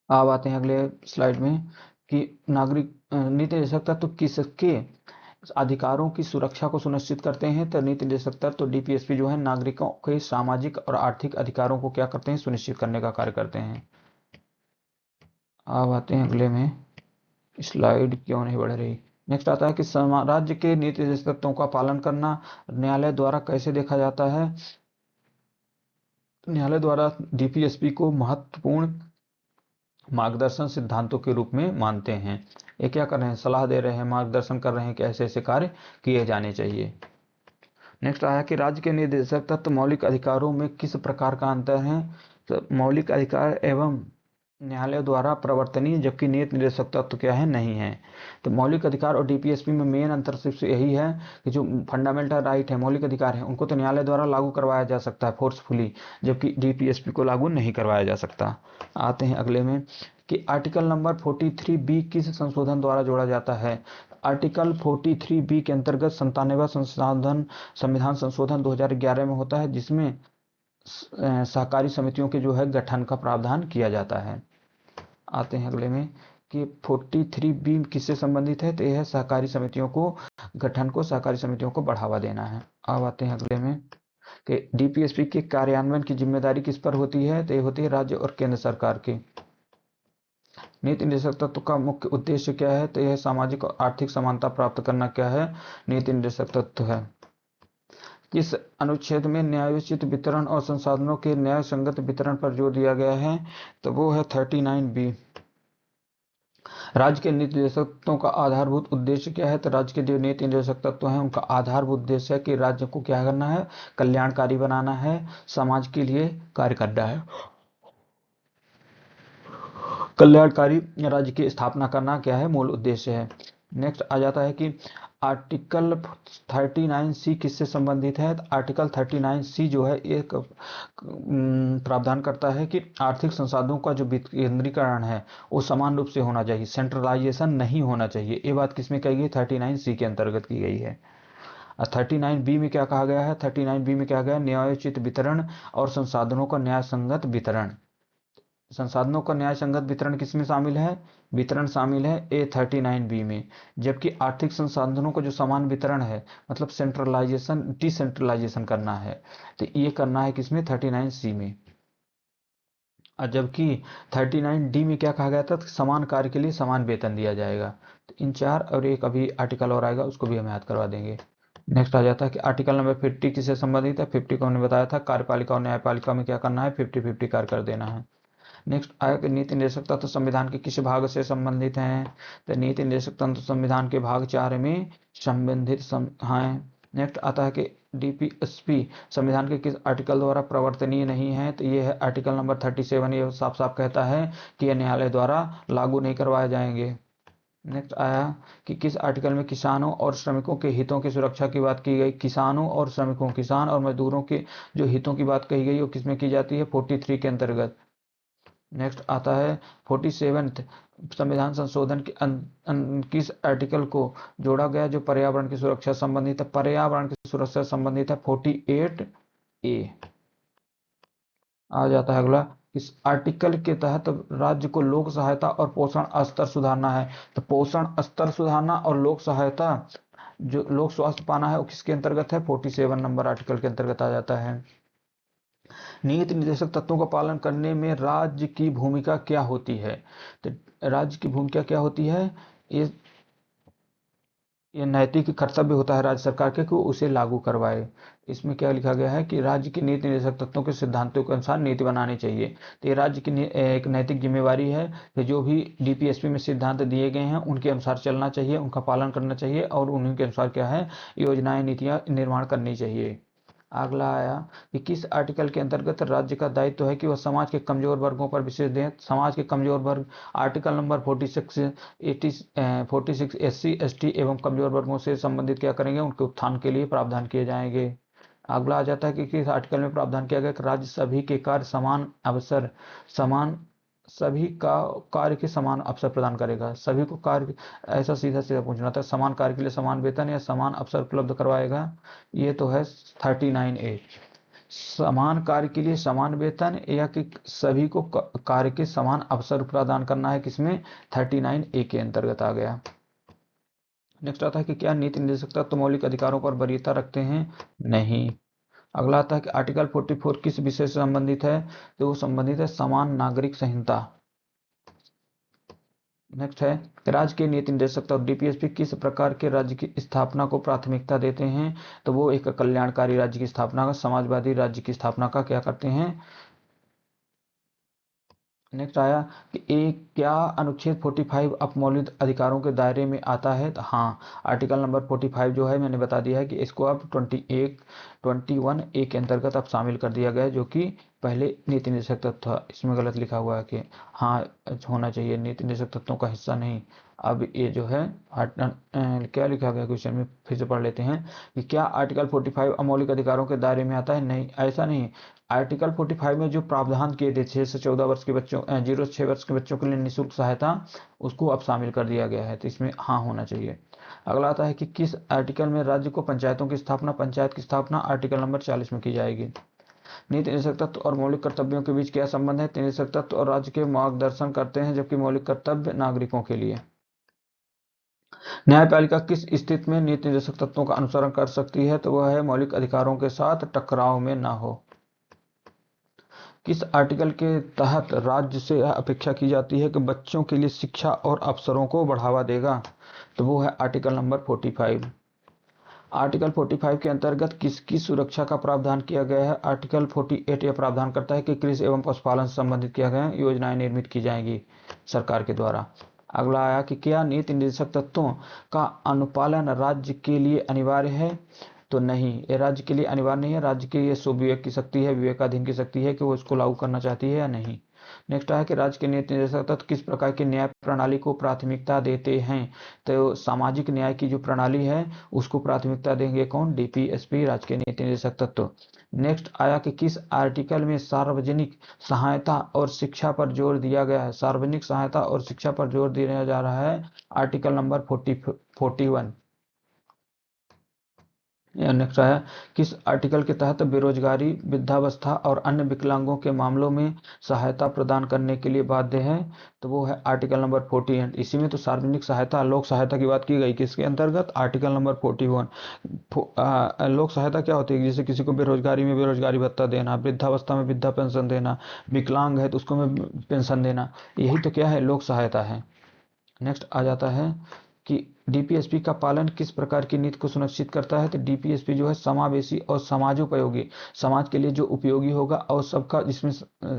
अब आते हैं अगले स्लाइड में कि नागरिक नीति निर्देशक तत्व किसके अधिकारों की सुरक्षा को सुनिश्चित करते हैं। तो नीति निर्देशक तत्व तो DPSP जो है नागरिकों के सामाजिक और आर्थिक अधिकारों को क्या करते हैं, सुनिश्चित करने का कार्य करते हैं। अब आते हैं अगले में, स्लाइड क्यों नहीं बढ़ रही। नेक्स्ट आता है कि राज्य के नीति निर्देशक तत्वों का पालन करना न्यायालय द्वारा कैसे देखा जाता है। न्यायालय द्वारा DPSP को महत्वपूर्ण मार्गदर्शन सिद्धांतों के रूप में मानते हैं। ये क्या कर रहे हैं, सलाह दे रहे हैं, मार्गदर्शन कर रहे हैं कि ऐसे ऐसे कार्य किए जाने चाहिए। नेक्स्ट आया कि राज्य के निर्देशक तत्व मौलिक अधिकारों में किस प्रकार का अंतर है। तो मौलिक अधिकार एवं न्यायालय द्वारा प्रवर्तनीय, जबकि नीति निर्देशक तत्व क्या है, नहीं है। तो मौलिक अधिकार और DPSP में मेन अंतर सिर्फ यही है कि जो फंडामेंटल राइट है, मौलिक अधिकार है, उनको तो न्यायालय द्वारा लागू करवाया जा सकता है फोर्सफुली, जबकि DPSP को लागू नहीं करवाया जा सकता। आते हैं अगले में कि आर्टिकल नंबर 43B किस संशोधन द्वारा जोड़ा जाता है। आर्टिकल 43B के अंतर्गत 97वां संविधान संशोधन 2011 में होता है, जिसमें सहकारी समितियों के जो है गठन का प्रावधान किया जाता है। आते हैं अगले में कि 43B किससे संबंधित है। तो यह सहकारी समितियों को गठन को, सहकारी समितियों को बढ़ावा देना है। अब आते हैं अगले में कि DPSP के कार्यान्वयन की जिम्मेदारी किस पर होती है। तो ये होती है राज्य और केंद्र सरकार की। नीति निर्देशक तत्व का मुख्य उद्देश्य क्या है। तो यह सामाजिक और आर्थिक समानता प्राप्त करना क्या है, नीति निर्देशक तत्व है। किस अनुच्छेद में न्यायोचित वितरण और संसाधनों के न्याय संगत वितरण पर जोर दिया गया है। तो वो है 39B। राज्य के नीति निर्देशक तत्वों का आधारभूत उद्देश्य क्या है। तो राज्य के जो नीति निर्देशक तत्व हैं उनका आधारभूत उद्देश्य है कि राज्य को क्या करना है, कल्याणकारी बनाना है, समाज के लिए कार्य करना है, कल्याणकारी राज्य की स्थापना करना क्या है, मूल उद्देश्य है। नेक्स्ट आ जाता है कि आर्टिकल 39C किससे संबंधित है। आर्टिकल 39C जो है एक प्रावधान करता है कि आर्थिक संसाधनों का जो विकेंद्रीकरण है वो समान रूप से होना चाहिए, सेंट्रलाइजेशन नहीं होना चाहिए। ये बात किसमें कही गई, 39C के अंतर्गत की गई है। 39B में क्या कहा गया है, 39B में क्या गया, न्यायोचित वितरण और संसाधनों का न्याय संगत वितरण। संसाधनों का न्याय संगत वितरण किसमें शामिल है, वितरण शामिल है A39B में। जबकि आर्थिक संसाधनों का जो समान वितरण है, मतलब सेंट्रलाइजेशन डिसेंट्रलाइजेशन करना है, तो ये करना है किसमें, 39C में। और जबकि 39D में क्या कहा गया था, समान कार्य के लिए समान वेतन दिया जाएगा। तो इन चार और एक अभी आर्टिकल और आएगा, उसको भी हम याद करवा देंगे। नेक्स्ट आ जाता है कि आर्टिकल नंबर 50 किससे संबंधित है। 50 को हमने बताया था, कार्यपालिका और न्यायपालिका में क्या करना है, 50-50 कार्य कर देना है। नेक्स्ट आया कि नीति निर्देशक तत्व संविधान के किस भाग से संबंधित हैं। तो नीति निर्देशक तंत्र संविधान के भाग 4 में संबंधित हैं। नेक्स्ट आता है कि DPSP संविधान के किस आर्टिकल द्वारा प्रवर्तनीय नहीं है। तो ये है आर्टिकल नंबर 37। ये साफ साफ कहता है कि यह न्यायालय द्वारा लागू नहीं करवाए जाएंगे। नेक्स्ट आया कि किस आर्टिकल में किसानों और श्रमिकों के हितों की सुरक्षा की बात की गई। किसानों और श्रमिकों, किसान और मजदूरों के जो हितों की बात कही गई वो किसमें की जाती है, 43 के अंतर्गत। नेक्स्ट आता है 47th संविधान संशोधन के किस आर्टिकल को जोड़ा गया जो पर्यावरण की सुरक्षा संबंधित है। पर्यावरण की सुरक्षा संबंधित है 48A। आ जाता है अगला, इस आर्टिकल के तहत राज्य को लोक सहायता और पोषण स्तर सुधारना है। तो पोषण स्तर सुधारना और लोक सहायता, जो लोक स्वास्थ्य पाना है, वो किसके अंतर्गत है, 47 नंबर आर्टिकल के अंतर्गत आ जाता है। नीति निर्देशक तत्वों का पालन करने में राज्य की भूमिका क्या होती है। तो राज्य की भूमिका क्या होती है, ये नैतिक कर्तव्य होता है राज्य सरकार के कि उसे लागू करवाए। इसमें क्या लिखा गया है कि राज्य की नीति निर्देशक तत्वों के सिद्धांतों के अनुसार नीति बनानी चाहिए। तो ये राज्य की एक नैतिक जिम्मेवारी है कि जो भी डीपीएसपी में सिद्धांत दिए गए हैं उनके अनुसार चलना चाहिए, उनका पालन करना चाहिए और उन्हीं के अनुसार क्या है, योजनाएं नीतियां निर्माण करनी चाहिए। अगला आया कि किस आर्टिकल के अंतर्गत राज्य का दायित्व है कि वह समाज के कमजोर वर्गों पर विशेष दें। समाज के कमजोर वर्ग, आर्टिकल नंबर 46 SC ST एवं कमजोर वर्गों से संबंधित क्या करेंगे, उनके उत्थान के लिए प्रावधान किए जाएंगे। अगला आ जाता है कि किस आर्टिकल में प्रावधान किया गया कि राज्य सभी के कार्य समान अवसर, समान सभी का कार्य के समान अवसर प्रदान करेगा। सभी को कार्य, ऐसा सीधा सीधा पूछना था, समान कार्य के लिए समान वेतन या समान अवसर उपलब्ध करवाएगा। ये तो है 39A। समान कार्य के लिए समान वेतन या कि सभी को कार्य के समान अवसर प्रदान करना है, किसमें, 39A के अंतर्गत आ गया। नेक्स्ट आता है कि क्या नीति निर्देशक तत्व मौलिक अधिकारों पर वरीयता रखते हैं, नहीं। अगला आता है कि आर्टिकल 44 किस विषय से संबंधित है, तो वो संबंधित है समान नागरिक संहिता। नेक्स्ट है राज्य के नीति निर्देशक और डीपीएसपी किस प्रकार के राज्य की स्थापना को प्राथमिकता देते हैं, तो वो एक कल्याणकारी राज्य की स्थापना का, समाजवादी राज्य की स्थापना का क्या करते हैं। नेक्स्ट आया कि एक क्या अनुच्छेद 45 अपमौलिक अधिकारों के दायरे में आता है, तो हाँ, आर्टिकल नंबर 45 जो है मैंने बता दिया है कि इसको अब 21A के अंतर्गत अब शामिल कर दिया गया है, जो कि पहले नीति निर्देशक तत्व था। इसमें गलत लिखा हुआ है कि हाँ होना चाहिए, नीति निर्देशक तत्वों का हिस्सा नहीं। अब ये जो है क्या लिखा गया क्वेश्चन में, फिर से पढ़ लेते हैं कि क्या आर्टिकल 45 अमौलिक अधिकारों के दायरे में आता है, नहीं, ऐसा नहीं। आर्टिकल 45 में जो प्रावधान किए थे 6 से 14 वर्ष के बच्चों 0 से 6 वर्ष के बच्चों के लिए निःशुल्क सहायता, उसको अब शामिल कर दिया गया है, तो इसमें हाँ होना चाहिए। अगला आता है कि किस आर्टिकल में राज्य को पंचायतों की स्थापना, पंचायत की स्थापना आर्टिकल नंबर 40 में की जाएगी। नीति निर्देशक तत्व और मौलिक कर्तव्यों के बीच क्या संबंध है, निर्देशक तत्व और राज्य के मार्गदर्शन करते हैं जबकि मौलिक कर्तव्य नागरिकों के लिए। न्यायपालिका किस स्थिति में नीति निर्देशक तत्वों का अनुसरण कर सकती है, तो वह है मौलिक अधिकारों के साथ टकराव में न हो। किस आर्टिकल के तहत राज्य से अपेक्षा की जाती है कि बच्चों के लिए शिक्षा और अवसरों को बढ़ावा देगा, तो वो है आर्टिकल नंबर 45। आर्टिकल 45 के अंतर्गत किसकी सुरक्षा का प्रावधान किया गया है, आर्टिकल 48 यह प्रावधान करता है कि कृषि एवं पशुपालन से संबंधित किया गया योजनाएं निर्मित की जाएंगी सरकार के द्वारा। अगला आया कि क्या नीति निर्देशक तत्वों का अनुपालन राज्य के लिए अनिवार्य है, तो नहीं, ये राज्य के लिए अनिवार्य नहीं है। राज्य की ये विवेक की शक्ति है, विवेकाधीन की शक्ति है कि वो इसको लागू करना चाहती है या नहीं। नेक्स्ट है कि राज्य के नीति निर्देशक तत्व किस प्रकार की न्याय प्रणाली को प्राथमिकता देते हैं, तो सामाजिक न्याय की जो प्रणाली है उसको प्राथमिकता देंगे कौन, डीपीएसपी, राज्य के नीति निर्देशक तत्व। नेक्स्ट आया कि किस आर्टिकल में सार्वजनिक सहायता और शिक्षा पर जोर दिया गया है। सार्वजनिक सहायता और शिक्षा पर जोर दिया जा रहा है आर्टिकल नंबर 41। नेक्स्ट आया किस आर्टिकल के तहत बेरोजगारी, वृद्धावस्था और अन्य विकलांगों के मामलों में सहायता प्रदान करने के लिए बाध्य है, तो वो है आर्टिकल नंबर 48। इसी में तो सार्वजनिक सहायता, लोक सहायता की बात की गई, किसके अंतर्गत, आर्टिकल नंबर 41। लोक सहायता क्या होती है, जैसे किसी को बेरोजगारी में बेरोजगारी भत्ता देना, वृद्धावस्था में वृद्धा पेंशन देना, विकलांग है तो उसको में पेंशन देना, यही तो क्या है, लोक सहायता है। नेक्स्ट आ जाता है कि डीपीएसपी का पालन किस प्रकार की नीति को सुनिश्चित करता है, तो डीपीएसपी जो है समावेशी और समाजोपयोगी, समाज के लिए जो उपयोगी होगा और सबका जिसमें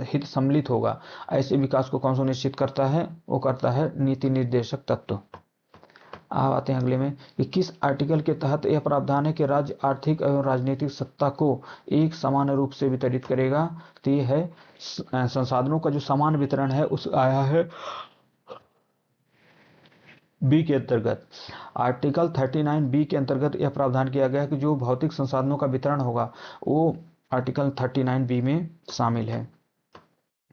हित सम्मिलित होगा, ऐसे विकास को कौन सुनिश्चित करता है, वो करता है नीति निर्देशक तत्व। अब आते हैं अगले में कि किस आर्टिकल के तहत यह प्रावधान है कि राज्य आर्थिक एवं राजनीतिक सत्ता को एक समान रूप से वितरित करेगा, तो ये है संसाधनों का जो समान वितरण है उस आया है बी के अंतर्गत, आर्टिकल 39 बी के अंतर्गत यह प्रावधान किया गया है कि जो भौतिक संसाधनों का वितरण होगा वो आर्टिकल 39 बी में शामिल है।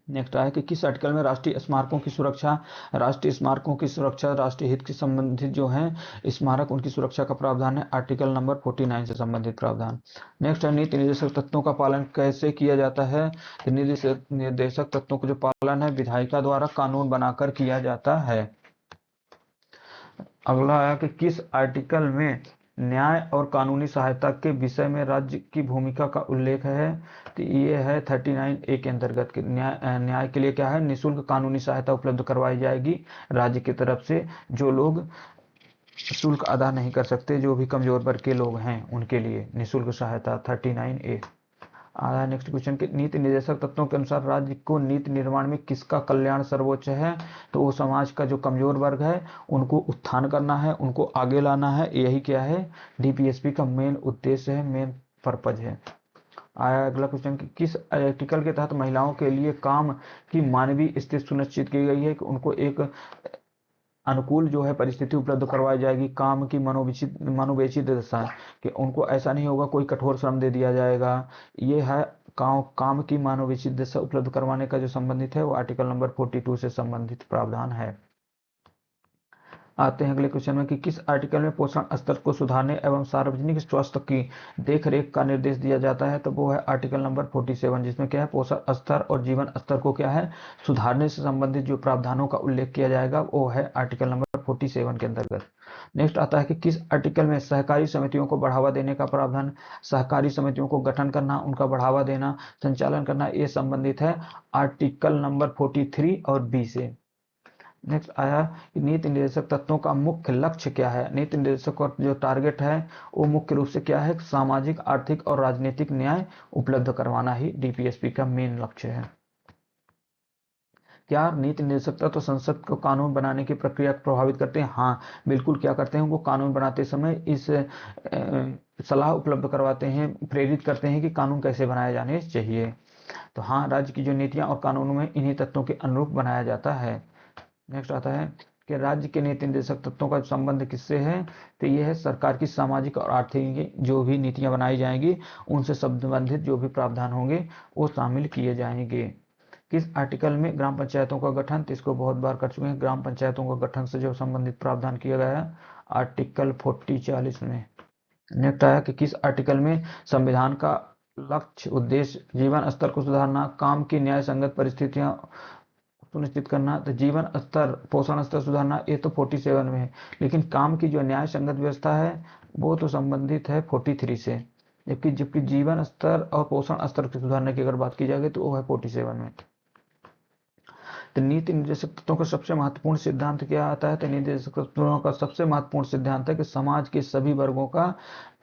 नेक्स्ट आया कि किस आर्टिकल में राष्ट्रीय स्मारकों की सुरक्षा, राष्ट्रीय स्मारकों की सुरक्षा राष्ट्रीय हित के संबंधित जो हैं स्मारक उनकी सुरक्षा का प्रावधान है, आर्टिकल नंबर 49 से संबंधित प्रावधान। नेक्स्ट है नीति निर्देशक तत्वों का पालन कैसे किया जाता है, तो निर्देशक तत्वों का जो पालन है विधायिका द्वारा कानून बनाकर किया जाता है। अगला आया कि किस आर्टिकल में न्याय और कानूनी सहायता के विषय में राज्य की भूमिका का उल्लेख है, तो ये है 39A के अंतर्गत के न्याय के लिए क्या है, निःशुल्क कानूनी सहायता उपलब्ध करवाई जाएगी राज्य की तरफ से, जो लोग शुल्क अदा नहीं कर सकते, जो भी कमजोर वर्ग के लोग हैं उनके लिए निःशुल्क सहायता 39A। आया नेक्स्ट क्वेश्चन कि नीति निर्देशक तत्वों के अनुसार राज्य को नीति निर्माण में किसका कल्याण सर्वोच्च है, तो वो समाज का जो कमजोर वर्ग है उनको उत्थान करना है, उनको आगे लाना है, यही क्या है डीपीएसपी का मेन उद्देश्य है, मेन पर्पज है। आया अगला क्वेश्चन कि किस आर्टिकल के तहत महिलाओं के लिए काम की मानवीय स्थिति सुनिश्चित की गई है कि उनको एक अनुकूल जो है परिस्थिति उपलब्ध करवाई जाएगी, काम की मनोवेचित दशा, कि उनको ऐसा नहीं होगा कोई कठोर श्रम दे दिया जाएगा, ये है काम की मानोवेचित दशा उपलब्ध करवाने का जो संबंधित है वो आर्टिकल नंबर 42 से संबंधित प्रावधान है। आते हैं अगले क्वेश्चन में कि किस आर्टिकल में पोषण स्तर को सुधारने एवं सार्वजनिक स्वास्थ्य की देखरेख का निर्देश दिया जाता है, तो वो है आर्टिकल नंबर 47, जिसमें क्या है पोषण स्तर और जीवन स्तर को क्या है सुधारने से संबंधित जो प्रावधानों का उल्लेख किया जाएगा वो है आर्टिकल नंबर 47 के अंतर्गत। नेक्स्ट आता है कि किस आर्टिकल में सहकारी समितियों को बढ़ावा देने का प्रावधान, सहकारी समितियों को गठन करना, उनका बढ़ावा देना, संचालन करना, ये संबंधित है आर्टिकल नंबर 43 और बी से। नेक्स्ट आया कि नीति निर्देशक तत्वों का मुख्य लक्ष्य क्या है, नीति निर्देशक का जो टारगेट है वो मुख्य रूप से क्या है, सामाजिक आर्थिक और राजनीतिक न्याय उपलब्ध करवाना ही डीपीएसपी का मेन लक्ष्य है। क्या नीति निर्देशक तत्व संसद को कानून बनाने की प्रक्रिया को प्रभावित करते हैं, हाँ बिल्कुल क्या करते हैं, वो कानून बनाते समय इस सलाह उपलब्ध करवाते हैं, प्रेरित करते हैं कि कानून कैसे बनाए जाने चाहिए। तो हाँ राज्य की जो नीतियां और कानूनों में इन्हीं तत्वों के अनुरूप बनाया जाता है। नेक्स्ट आता है कि राज्य के नीति निर्देशक तत्वों का संबंध किससे है, तो यह है सरकार की सामाजिक और आर्थिक जो भी नीतियां बनाई जाएंगी उनसे संबंधित जो भी प्रावधान होंगे वो शामिल किए जाएंगे। किस आर्टिकल में ग्राम पंचायतों का गठन, तो इसको बहुत बार कर चुके हैं, ग्राम पंचायतों का गठन से जो संबंधित प्रावधान किया गया है आर्टिकल 40-40 में। नेक्स्ट आया कि किस आर्टिकल में संविधान का लक्ष्य उद्देश्य जीवन स्तर को सुधारना, काम की न्याय संगत परिस्थितियां सुनिश्चित करना, तो जीवन स्तर पोषण स्तर सुधारना ये तो 47 में है, लेकिन काम की जो न्याय संगत व्यवस्था है वो तो संबंधित है 43 से, जबकि जबकि जीवन स्तर और पोषण स्तर को सुधारने की अगर बात की जाएगी तो वो है 47 में। तो नीति निर्देशक तत्वों का सबसे महत्वपूर्ण सिद्धांत क्या आता है, तो नीति निर्देशक तत्वों का सबसे महत्वपूर्ण सिद्धांत है कि समाज के सभी वर्गों का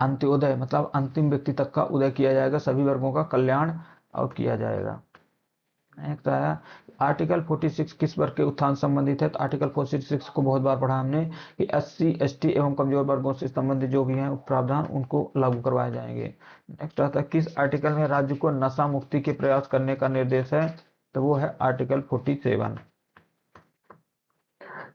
अंत्योदय मतलब अंतिम व्यक्ति तक का उदय किया जाएगा, सभी वर्गों का कल्याण और किया जाएगा। एक तो आया आर्टिकल 46 किस वर्ग के उत्थान संबंधित है, तो आर्टिकल 46 को बहुत बार पढ़ा हमने कि एससी एसटी एवं कमजोर वर्गों से संबंधित जो भी हैं प्रावधान उनको लागू करवाए जाएंगे। नेक्स्ट आता है किस आर्टिकल में राज्य को नशा मुक्ति के प्रयास करने का निर्देश है, तो वो है आर्टिकल 47।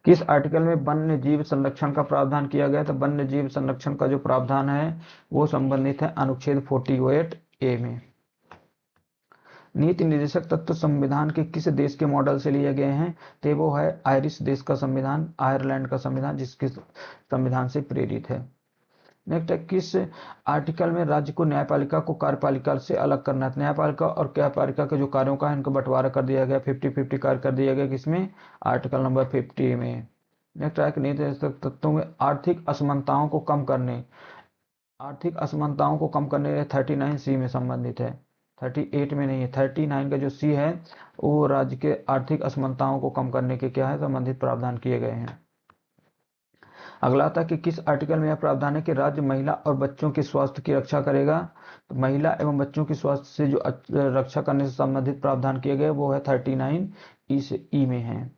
किस आर्टिकल में वन्य जीव संरक्षण का प्रावधान किया गया, तो वन्य जीव संरक्षण का जो प्रावधान है वो संबंधित है अनुच्छेद 48A में। नीति निर्देशक तत्व संविधान के किस देश के मॉडल से लिए गए हैं, तो वो है आयरिश देश का संविधान, आयरलैंड का संविधान जिसके संविधान से प्रेरित है। नेक्स्ट है किस आर्टिकल में राज्य को न्यायपालिका को कार्यपालिका से अलग करना है, न्यायपालिका और कार्यपालिका के जो कार्यों का है इनको बंटवारा कर दिया गया, 50-50 कार्य कर दिया गया, किसमें आर्टिकल नंबर 50 में। नेक्स्ट है नीति निर्देशक तत्वों में आर्थिक असमानताओं को कम करने, आर्थिक असमानताओं को कम करने 39C में संबंधित है, 38 में नहीं है, 39 का जो सी है वो राज्य के आर्थिक असमानताओं को कम करने के क्या है संबंधित प्रावधान किए गए हैं। अगला था कि किस आर्टिकल में यह प्रावधान है कि राज्य महिला और बच्चों के स्वास्थ्य की रक्षा करेगा, तो महिला एवं बच्चों की स्वास्थ्य से जो रक्षा करने से संबंधित प्रावधान किए गए वो है 39 से ई में है।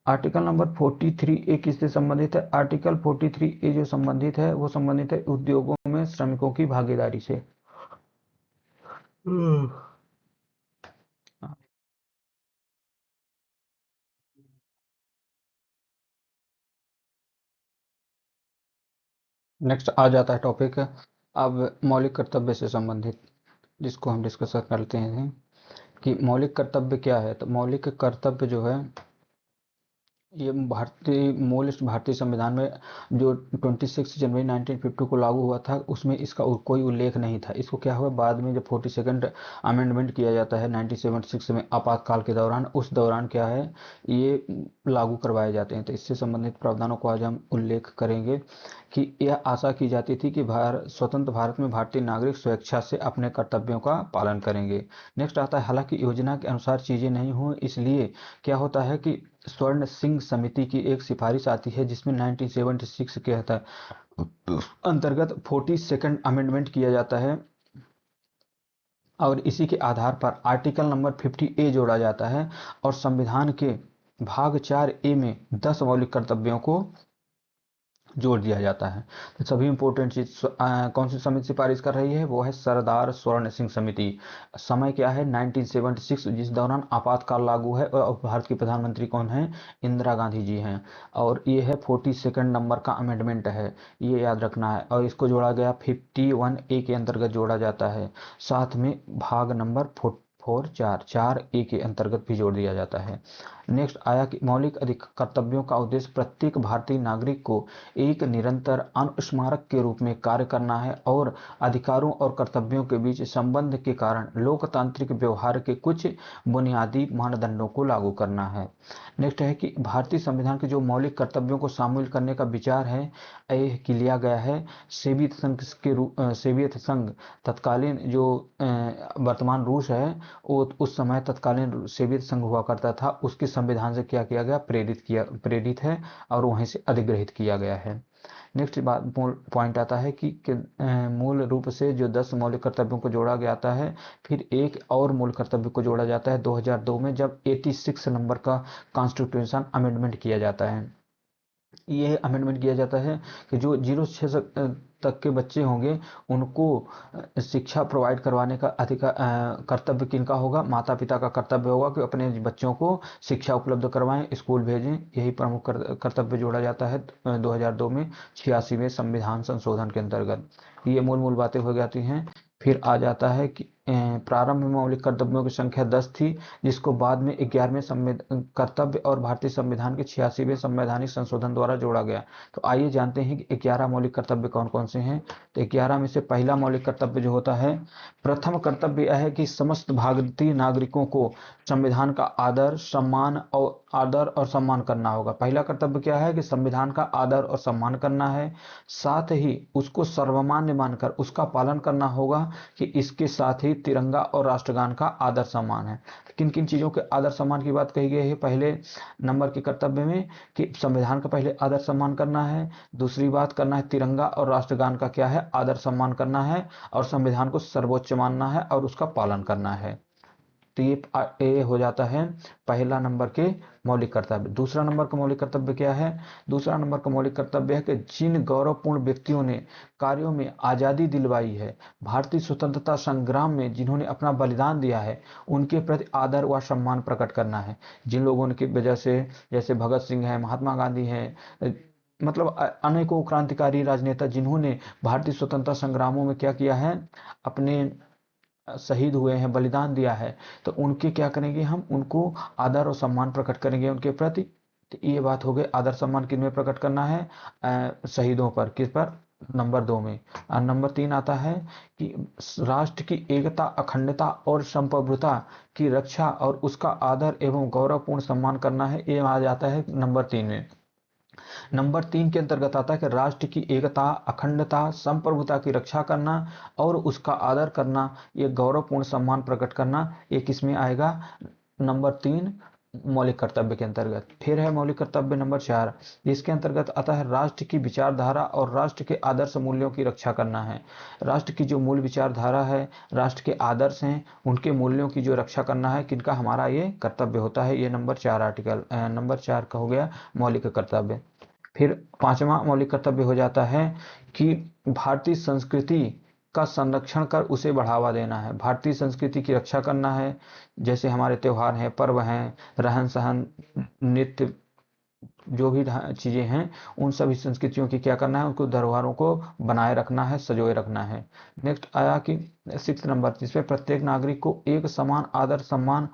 आर्टिकल नंबर 43A किससे संबंधित है, आर्टिकल 43A जो संबंधित है वो संबंधित है उद्योगों में श्रमिकों की भागीदारी से। नेक्स्ट आ जाता है टॉपिक अब मौलिक कर्तव्य से संबंधित, जिसको हम डिस्कस करते हैं कि मौलिक कर्तव्य क्या है। तो मौलिक कर्तव्य जो है ये भारतीय संविधान में जो 26 जनवरी 1950 को लागू हुआ था उसमें इसका कोई उल्लेख नहीं था। इसको क्या हुआ बाद में जब 42nd अमेंडमेंट किया जाता है 1976 में आपातकाल के दौरान, उस दौरान क्या है ये लागू करवाए जाते हैं। तो इससे संबंधित प्रावधानों को आज हम उल्लेख करेंगे कि यह आशा की जाती थी कि स्वतंत्र भारत में भारतीय नागरिक स्वेच्छा से अपने कर्तव्यों का पालन करेंगे। नेक्स्ट आता है हालांकि योजना के अनुसार चीजें नहीं हुई, इसलिए क्या होता है कि स्वर्ण सिंह समिति की एक सिफारिश आती है जिसमें 1976 के अंतर्गत 42nd अमेंडमेंट किया जाता है और इसी के आधार पर आर्टिकल नंबर 50A जोड़ा जाता है और संविधान के भाग 4A में 10 मौलिक कर्तव्यों को जोड़ दिया जाता है। तो सभी इंपॉर्टेंट चीज कौन सी समिति सिफारिश कर रही है, वो है सरदार स्वर्ण सिंह समिति। समय क्या है 1976, जिस दौरान आपातकाल लागू है और भारत की प्रधानमंत्री कौन है, इंदिरा गांधी जी हैं। और ये है 42nd नंबर का अमेंडमेंट है, ये याद रखना है। और इसको जोड़ा गया 51A के अंतर्गत जोड़ा जाता है, साथ में भाग नंबर 4A के अंतर्गत भी जोड़ दिया जाता है। नेक्स्ट आया कि मौलिक अधिक कर्तव्यों का उद्देश्य प्रत्येक भारतीय नागरिक को एक निरंतर अनुस्मारक के रूप में कार्य करना है और अधिकारों और कर्तव्यों के बीच संबंध के कारण लोकतांत्रिक व्यवहार के कुछ बुनियादी मानदंडों को लागू करना है। नेक्स्ट है कि भारतीय संविधान के जो मौलिक कर्तव्यों को शामिल करने का विचार है यह कि लिया गया है सेवियत संघ तत्कालीन जो वर्तमान रूस है, वो उस समय तत्कालीन सोवियत संघ हुआ करता था, उसके संविधान से क्या किया गया, प्रेरित है और वहीं से अधिग्रहित किया गया है। नेक्स्ट बात पॉइंट आता है कि मूल रूप से जो 10 मौलिक कर्तव्यों को जोड़ा गया आता है, फिर एक और मूल कर्तव्य को जोड़ा जाता है 2002 में जब 86 नंबर का कॉन्स्टिट्यूशन अमेंडमेंट किया जाता है। ये अमेंडमेंट किया जाता है कि जो 0 से 6 तक के बच्चे होंगे उनको शिक्षा प्रोवाइड करवाने का अधिकार कर्तव्य किनका होगा, माता पिता का कर्तव्य होगा कि अपने बच्चों को शिक्षा उपलब्ध करवाएं, स्कूल भेजें। यही प्रमुख कर्तव्य जोड़ा जाता है 2002 में 86वें संविधान संशोधन के अंतर्गत। ये मूल मूल बातें हो जाती हैं। फिर आ जाता है कि प्रारंभ में मौलिक कर्तव्यों की संख्या 10 थी, जिसको बाद में 11वें कर्तव्य और भारतीय संविधान के 86वें संवैधानिक संशोधन द्वारा जोड़ा गया। तो आइए जानते हैं कि 11 मौलिक कर्तव्य कौन कौन से हैं। तो 11 में से पहला मौलिक कर्तव्य जो होता है, प्रथम कर्तव्य यह है कि समस्त भारतीय नागरिकों को संविधान का आदर और सम्मान करना होगा। पहला कर्तव्य क्या है कि संविधान का आदर और सम्मान करना है, साथ ही उसको सर्वमान्य मानकर उसका पालन करना होगा कि इसके साथ ही तिरंगा और राष्ट्रगान का आदर सम्मान है। किन किन चीजों के आदर सम्मान की बात कही गई है पहले नंबर के कर्तव्य में, कि संविधान का पहले आदर सम्मान करना है, दूसरी बात करना है तिरंगा और राष्ट्रगान का क्या है, आदर सम्मान करना है, और संविधान को सर्वोच्च मानना है और उसका पालन करना है। तो ये हो जाता है पहला नंबर के मौलिक कर्तव्य। दूसरा नंबर का मौलिक कर्तव्य क्या है, दूसरा नंबर का मौलिक कर्तव्य है कि जिन गौरवपूर्ण व्यक्तियों ने कार्यों में आजादी दिलवाई है, भारतीय स्वतंत्रता संग्राम में जिन्होंने अपना बलिदान दिया है, उनके प्रति आदर व सम्मान प्रकट करना है। जिन लोगों की वजह से, जैसे भगत सिंह है, महात्मा गांधी है, मतलब अनेकों क्रांतिकारी राजनेता जिन्होंने भारतीय स्वतंत्रता संग्रामों में क्या किया है, अपने शहीद हुए हैं, बलिदान दिया है, तो उनके क्या करेंगे, हम उनको आदर और सम्मान प्रकट करेंगे उनके प्रति। तो ये बात हो गई आदर सम्मान किन में प्रकट करना है, शहीदों पर। किस पर, नंबर 2 में। और नंबर 3 आता है कि राष्ट्र की एकता, अखंडता और संप्रभुता की रक्षा और उसका आदर एवं गौरवपूर्ण सम्मान करना है, ये आ जाता है नंबर 3 में। नंबर 3 के अंतर्गत आता है कि राष्ट्र की एकता, अखंडता, संप्रभुता की रक्षा करना और उसका आदर करना, ये गौरवपूर्ण सम्मान प्रकट करना, ये किसमें आएगा, नंबर 3 मौलिक कर्तव्य के अंतर्गत। फिर है मौलिक कर्तव्य नंबर 4, जिसके अंतर्गत आता है राष्ट्र की विचारधारा और राष्ट्र के आदर्श मूल्यों की रक्षा करना है। राष्ट्र की जो मूल विचारधारा है, राष्ट्र के आदर्श हैं, उनके मूल्यों की जो रक्षा करना है, किनका, हमारा ये कर्तव्य होता है। ये नंबर 4 का हो गया मौलिक कर्तव्य। फिर पांचवा मौलिक कर्तव्य हो जाता है कि भारतीय संस्कृति का संरक्षण कर उसे बढ़ावा देना है, भारतीय संस्कृति की रक्षा करना है। जैसे हमारे त्योहार हैं, पर्व हैं, रहन सहन, नृत्य, जो भी चीज़ें हैं उन सभी संस्कृतियों की क्या करना है, उनको धरोहरों को बनाए रखना है, संजोए रखना है। नेक्स्ट आया कि 6 नंबर, जिसमें प्रत्येक नागरिक को एक समान आदर सम्मान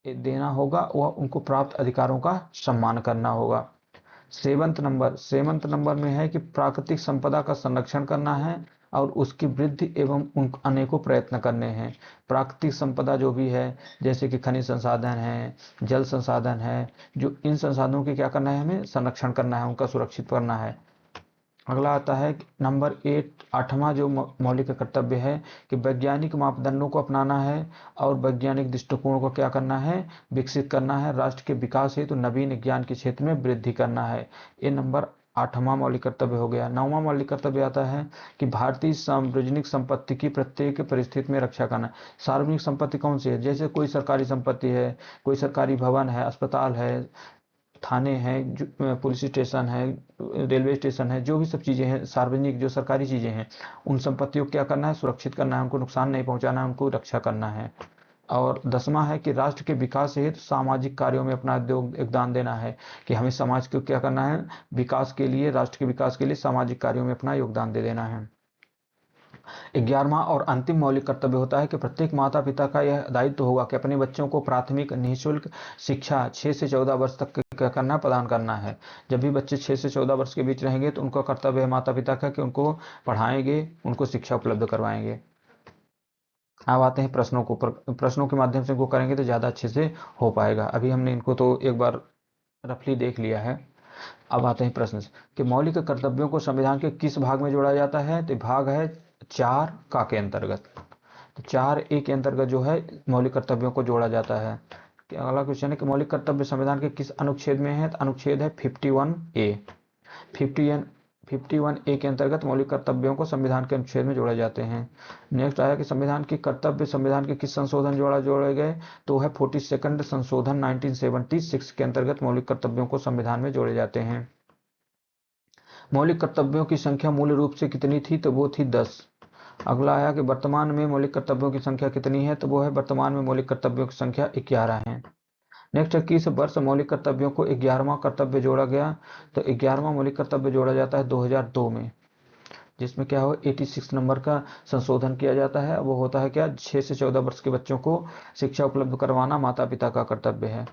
देना होगा व उनको प्राप्त अधिकारों का सम्मान करना होगा। 7 नंबर में है कि प्राकृतिक संपदा का संरक्षण करना है और उसकी वृद्धि एवं उन अनेकों प्रयत्न करने हैं। प्राकृतिक संपदा जो भी है, जैसे कि खनिज संसाधन है, जल संसाधन है, जो इन संसाधनों की क्या करना है, हमें संरक्षण करना है, उनका सुरक्षित करना है। अगला आता है नंबर 8, 8वां जो मौलिक कर्तव्य है कि वैज्ञानिक मापदंडों को अपनाना है और वैज्ञानिक दृष्टिकोण को क्या करना है, विकसित करना है। राष्ट्र के विकास हेतु नवीन ज्ञान के क्षेत्र में वृद्धि करना है। ये नंबर 8वां मौलिक कर्तव्य हो गया। 9वां मौलिक कर्तव्य आता है कि भारतीय सार्वजनिक संपत्ति की प्रत्येक परिस्थिति में रक्षा करना। सार्वजनिक संपत्ति कौन सी है, जैसे कोई सरकारी संपत्ति है, कोई सरकारी भवन है, अस्पताल है, थाने हैं, पुलिस स्टेशन है, रेलवे स्टेशन है, जो भी सब चीज़ें हैं सार्वजनिक जो सरकारी चीज़ें हैं, उन संपत्तियों को क्या करना है, सुरक्षित करना है, उनको नुकसान नहीं पहुंचाना है, उनको रक्षा करना है। और 10वां है कि राष्ट्र के विकास हेतु सामाजिक कार्यों में अपना योगदान देना है, कि हमें समाज को क्या करना है, विकास के लिए, राष्ट्र के विकास के लिए सामाजिक कार्यों में अपना योगदान दे देना है। 11वां और अंतिम मौलिक कर्तव्य होता है कि प्रत्येक माता पिता का यह दायित्व होगा कि अपने बच्चों को प्राथमिक निःशुल्क शिक्षा 6 से 14 वर्ष तक क्या करना, प्रदान करना है। जब भी बच्चे 6 से 14 वर्ष के बीच रहेंगे तो उनका कर्तव्य है माता पिता का कि उनको पढ़ाएंगे, उनको शिक्षा उपलब्ध करवाएंगे। अब आते हैं प्रश्नों को, प्रश्नों के माध्यम से इनको करेंगे तो ज़्यादा अच्छे से हो पाएगा। अभी हमने इनको तो एक बार रफली देख लिया है। अब आते हैं प्रश्न कि मौलिक कर्तव्यों को संविधान के किस भाग में जोड़ा जाता है, तो भाग है 4 का के अंतर्गत। तो 4A के अंतर्गत जो है मौलिक कर्तव्यों को जोड़ा जाता है। अगला क्वेश्चन है कि मौलिक कर्तव्य संविधान के किस अनुच्छेद में है, तो अनुच्छेद है 51A। 51A के अंतर्गत मौलिक कर्तव्यों को संविधान के अनुच्छेद में जोड़े जाते हैं। नेक्स्ट आया कि संविधान के कर्तव्य संविधान के किस संशोधन जोड़े गए, तो है 42nd संशोधन 1976 के अंतर्गत मौलिक कर्तव्यों को संविधान में जोड़े जाते हैं। मौलिक कर्तव्यों की संख्या मूल रूप से कितनी थी, तो वो थी 10। अगला आया कि वर्तमान में मौलिक कर्तव्यों की संख्या कितनी है, तो वो है वर्तमान में मौलिक कर्तव्यों की संख्या 11 है। नेक्स्ट है किस वर्ष मौलिक कर्तव्यों को 11वां कर्तव्य जोड़ा गया, तो 11वां मौलिक कर्तव्य जोड़ा जाता है 2002 में, जिसमें क्या हो 86 नंबर का संशोधन किया जाता है। वो होता है क्या, 6 से 14 वर्ष के बच्चों को शिक्षा उपलब्ध करवाना माता पिता का कर्तव्य है।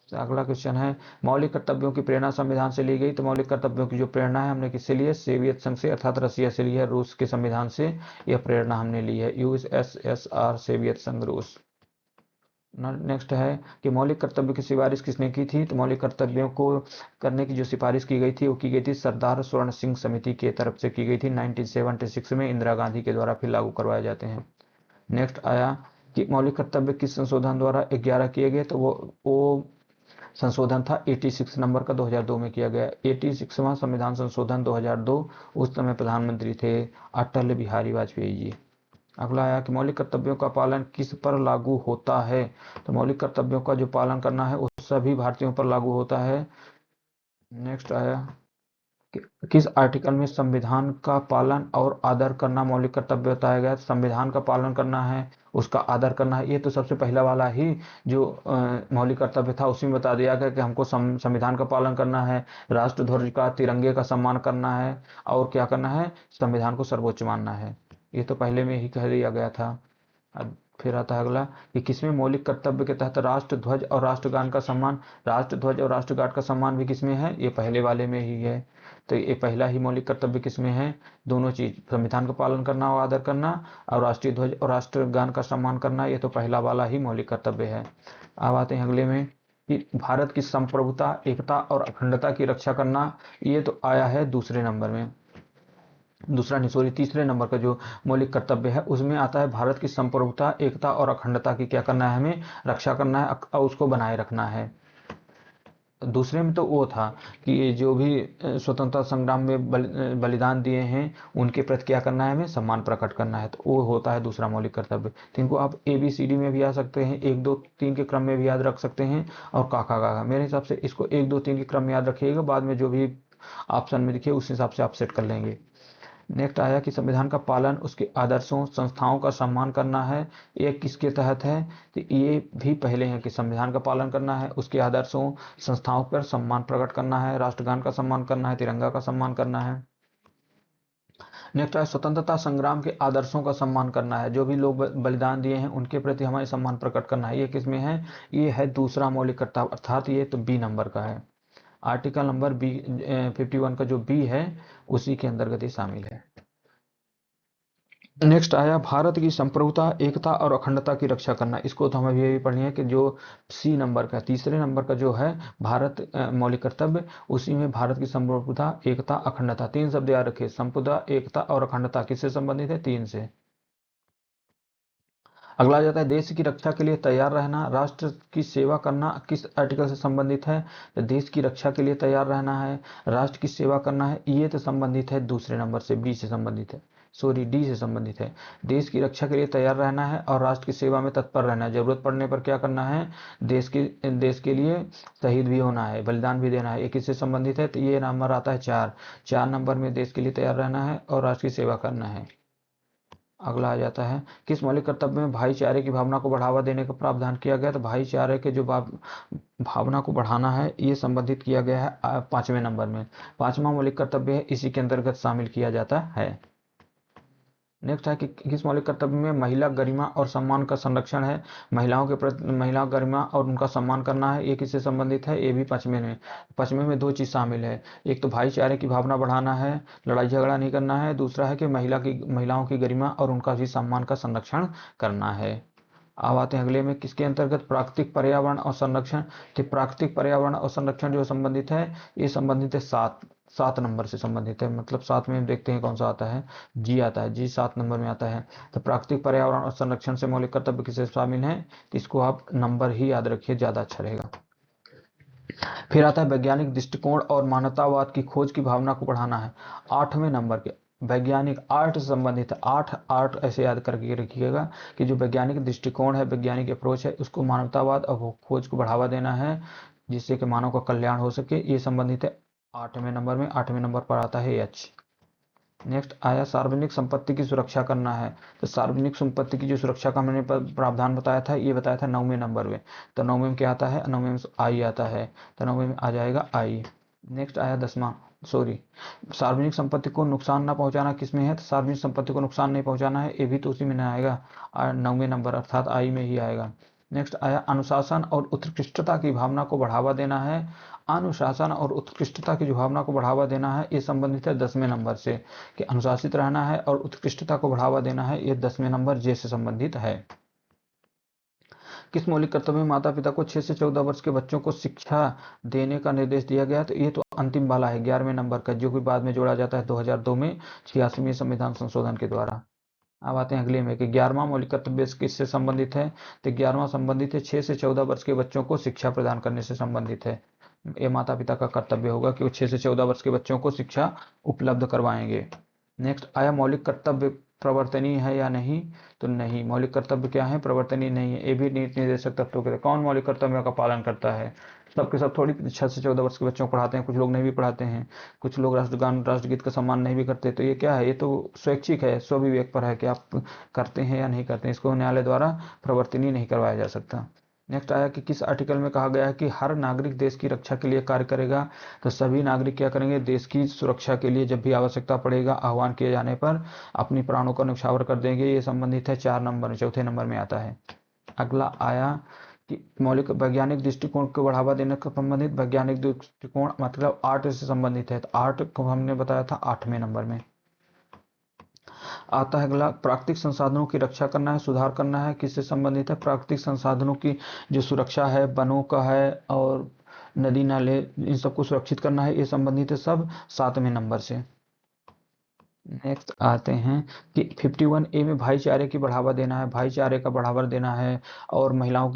अगला क्वेश्चन है मौलिक कर्तव्यों की प्रेरणा संविधान से ली गई, तो मौलिक कर्तव्यों की जो प्रेरणा है हमने किससे ली है, सोवियत संघ से अर्थात रसिया से ली है, रूस के संविधान से यह प्रेरणा हमने ली है, यूएसएसआर सोवियत संघ रूस। नेक्स्ट है कि मौलिक कर्तव्य की सिफारिश किसने की थी, तो मौलिक कर्तव्यों को करने की जो सिफारिश की गई थी वो की गई थी सरदार स्वर्ण सिंह समिति की तरफ से की गई थी 1976 में, इंदिरा गांधी के द्वारा फिर लागू करवाए जाते हैं। नेक्स्ट आया कि मौलिक कर्तव्य किस संशोधन द्वारा 11 किए गए, तो वो संशोधन था 86 नंबर का 2002 में किया गया। 86वां संविधान संशोधन 2002, उस समय प्रधानमंत्री थे अटल बिहारी वाजपेयी जी। अगला आया कि मौलिक कर्तव्यों का पालन किस पर लागू होता है, तो मौलिक कर्तव्यों का जो पालन करना है उस सभी भारतीयों पर लागू होता है। नेक्स्ट आया कि किस आर्टिकल में संविधान का पालन और आदर करना मौलिक कर्तव्य बताया गया, संविधान का पालन करना है, उसका आदर करना है, ये तो सबसे पहला वाला ही जो मौलिक कर्तव्य था उसी में बता दिया गया कि हमको संविधान का पालन करना है, राष्ट्र ध्वज का, तिरंगे का सम्मान करना है और क्या करना है, संविधान को सर्वोच्च मानना है। ये तो पहले में ही कह दिया गया था। अब फिर आता है अगला कि किसमें मौलिक कर्तव्य के तहत राष्ट्र ध्वज और राष्ट्रगान का सम्मान, राष्ट्र ध्वज और राष्ट्रगान का सम्मान भी किसमें है, ये पहले वाले में ही है। तो ये पहला ही मौलिक कर्तव्य किसमें है, दोनों चीज, संविधान का पालन करना और आदर करना और राष्ट्रीय ध्वज और राष्ट्रगान का सम्मान करना, ये तो पहला वाला ही मौलिक कर्तव्य है। अब आते हैं अगले में कि भारत की संप्रभुता, एकता और अखंडता की रक्षा करना, ये तो आया है दूसरे नंबर में, तीसरे नंबर का जो मौलिक कर्तव्य है उसमें आता है भारत की संप्रभुता, एकता और अखंडता की क्या करना है, हमें रक्षा करना है और उसको बनाए रखना है। दूसरे में तो वो था कि जो भी स्वतंत्रता संग्राम में बलिदान दिए हैं उनके प्रति क्या करना है, हमें सम्मान प्रकट करना है, तो वो होता है दूसरा मौलिक कर्तव्य। तो इनको आप ABCD में भी आ सकते हैं, 1 2 3 के क्रम में भी याद रख सकते हैं और काका काका, मेरे हिसाब से इसको 1 2 3 के क्रम में याद रखिएगा, बाद में जो भी ऑप्शन में दिखे उस हिसाब से आप सेट कर लेंगे। नेक्स्ट आया कि संविधान का पालन, उसके आदर्शों संस्थाओं का सम्मान करना है। ये किसके तहत है? तो ये भी पहले है कि संविधान का पालन करना है, उसके आदर्शों संस्थाओं पर सम्मान प्रकट करना है, राष्ट्रगान का सम्मान करना है, तिरंगा का सम्मान करना है। नेक्स्ट है स्वतंत्रता संग्राम के आदर्शों का सम्मान करना है, जो भी लोग बलिदान दिए हैं उनके प्रति हमें सम्मान प्रकट करना है। ये किस में है? ये है दूसरा मौलिक कर्तव्य, अर्थात ये तो बी नंबर का है। आर्टिकल नंबर बी 51 का जो बी है उसी के अंतर्गत ये शामिल है। नेक्स्ट आया भारत की संप्रभुता, एकता और अखंडता की रक्षा करना। इसको तो हमें भी पढ़नी है कि जो सी नंबर का, तीसरे नंबर का जो है भारत मौलिक कर्तव्य, उसी में भारत की संप्रभुता, एकता, अखंडता, तीन शब्द याद रखिए। संप्रभुता, एकता और अखंडता किससे संबंधित है? तीन से। अगला आ जाता है देश की रक्षा के लिए तैयार रहना, राष्ट्र की सेवा करना। किस आर्टिकल से संबंधित है? तो देश की रक्षा के लिए तैयार रहना है, राष्ट्र की सेवा करना है। ये तो संबंधित है दूसरे नंबर से, बी से संबंधित है, सॉरी डी से संबंधित है। देश की रक्षा के लिए तैयार रहना है और राष्ट्र की सेवा में तत्पर रहना है। जरूरत पड़ने पर क्या करना है? देश के लिए शहीद भी होना है, बलिदान भी देना है। ये किससे संबंधित है? तो ये नंबर आता है 4। 4 नंबर में देश के लिए तैयार रहना है और राष्ट्र की सेवा करना है। अगला आ जाता है किस मौलिक कर्तव्य में भाईचारे की भावना को बढ़ावा देने का प्रावधान किया गया? तो भाईचारे के जो भावना को बढ़ाना है ये संबंधित किया गया है 5वें नंबर में। 5वां मौलिक कर्तव्य है, इसी के अंतर्गत शामिल किया जाता है। नेक्स्ट है कि किस मौलिक कर्तव्य में महिला गरिमा और सम्मान का संरक्षण है? महिलाओं के प्रति महिला गरिमा और उनका सम्मान करना है। ये किससे संबंधित है? ये भी 5वें में। 5वें में दो चीज शामिल है, एक तो भाईचारे की भावना बढ़ाना है, लड़ाई झगड़ा नहीं करना है। दूसरा है कि महिलाओं की गरिमा और उनका भी सम्मान का संरक्षण करना है। अब आते हैं अगले में, किसके अंतर्गत? प्राकृतिक पर्यावरण और संरक्षण। तो प्राकृतिक पर्यावरण और संरक्षण जो संबंधित है, ये संबंधित है 7 नंबर से संबंधित है। मतलब 7 में देखते हैं कौन सा आता है, जी आता है, जी 7 नंबर में आता है। तो प्राकृतिक पर्यावरण और संरक्षण से मौलिक कर्तव्य किसे शामिल है? तो इसको आप नंबर ही याद रखिए, ज्यादा अच्छा रहेगा। फिर आता है वैज्ञानिक दृष्टिकोण और मानवतावाद की खोज की भावना को बढ़ाना है। 8वें नंबर के वैज्ञानिक, आर्ट से संबंधित है। आठ आर्ट ऐसे याद करके रखिएगा कि जो वैज्ञानिक दृष्टिकोण है, वैज्ञानिक अप्रोच है, उसको मानवतावाद और खोज को बढ़ावा देना है, जिससे कि मानव का कल्याण हो सके। ये संबंधित है 8वें नंबर में। 8वें नंबर पर आता है एच। नेक्स्ट आया सार्वजनिक संपत्ति की सुरक्षा करना है। तो सार्वजनिक संपत्ति की जो सुरक्षा का मैंने प्रावधान बताया था, ये बताया था 9वें नंबर में। तो 9वें में क्या आता है? 9वें में आई आता है, तो 9वें में आ जाएगा आई। नेक्स्ट आया 10वां, सॉरी, सार्वजनिक संपत्ति को नुकसान ना पहुंचाना। किस में है? तो सार्वजनिक संपत्ति को नुकसान नहीं पहुंचाना है, ये भी तो उसी में ना आएगा, 9वें नंबर अर्थात आई में ही आएगा। नेक्स्ट आया अनुशासन और उत्कृष्टता की भावना को बढ़ावा देना है। अनुशासन और उत्कृष्टता की जो भावना को बढ़ावा देना है, ये संबंधित है 10वें नंबर से, कि अनुशासित रहना है और उत्कृष्टता को बढ़ावा देना है। ये 10वें नंबर जे से संबंधित है। किस मौलिक कर्तव्य में माता पिता को 6 से 14 वर्ष के बच्चों को शिक्षा देने का निर्देश दिया गया? तो ये तो अंतिम वाला है, 11वें नंबर का, जो कि बाद में जोड़ा जाता है 2002 में 86वें संविधान संशोधन के द्वारा। अब आते हैं अगले में कि 11वां मौलिक कर्तव्य किससे संबंधित है? तो 11वां संबंधित है 6 से 14 वर्ष के बच्चों को शिक्षा प्रदान करने से संबंधित है। ये माता पिता का कर्तव्य होगा कि वो 6 से 14 वर्ष के बच्चों को शिक्षा उपलब्ध करवाएंगे। नेक्स्ट आया मौलिक कर्तव्य प्रवर्तनीय है या नहीं? तो नहीं, मौलिक कर्तव्य क्या है? प्रवर्तनीय नहीं है। ये भी नीति निर्देशक तत्वों के कौन मौलिक कर्तव्यों का पालन करता है? सबके सब थोड़ी 6 से 14 वर्ष के बच्चों को पढ़ाते हैं, कुछ लोग नहीं भी पढ़ाते हैं, कुछ लोग राष्ट्रगान राष्ट्रगीत का सम्मान नहीं भी करते। तो ये क्या है? ये तो स्वैच्छिक है, स्वविवेक पर है कि आप करते हैं या नहीं करते हैं। इसको न्यायालय द्वारा प्रवर्तनीय नहीं करवाया जा सकता। नेक्स्ट आया कि किस आर्टिकल में कहा गया है कि हर नागरिक देश की रक्षा के लिए कार्य करेगा? तो सभी नागरिक क्या करेंगे? देश की सुरक्षा के लिए जब भी आवश्यकता पड़ेगा, आह्वान किए जाने पर अपनी प्राणों का न्यौछावर कर देंगे। ये संबंधित है 4 नंबर में, चौथे नंबर में आता है। अगला आया कि मौलिक वैज्ञानिक दृष्टिकोण को बढ़ावा देने का संबंधित, वैज्ञानिक दृष्टिकोण मतलब आर्ट से संबंधित है। तो आर्ट को हमने बताया था 8वें नंबर में। आता है अगला प्राकृतिक संसाधनों की रक्षा करना है, सुधार करना है। किससे संबंधित है? प्राकृतिक संसाधनों की जो सुरक्षा है, वनों का है और नदी नाले, इन सबको सुरक्षित करना है। ये संबंधित है सब 7वें नंबर से। नेक्स्ट आते हैं कि 51A में भाईचारे की बढ़ावा देना है, भाईचारे का बढ़ावा देना है और महिलाओं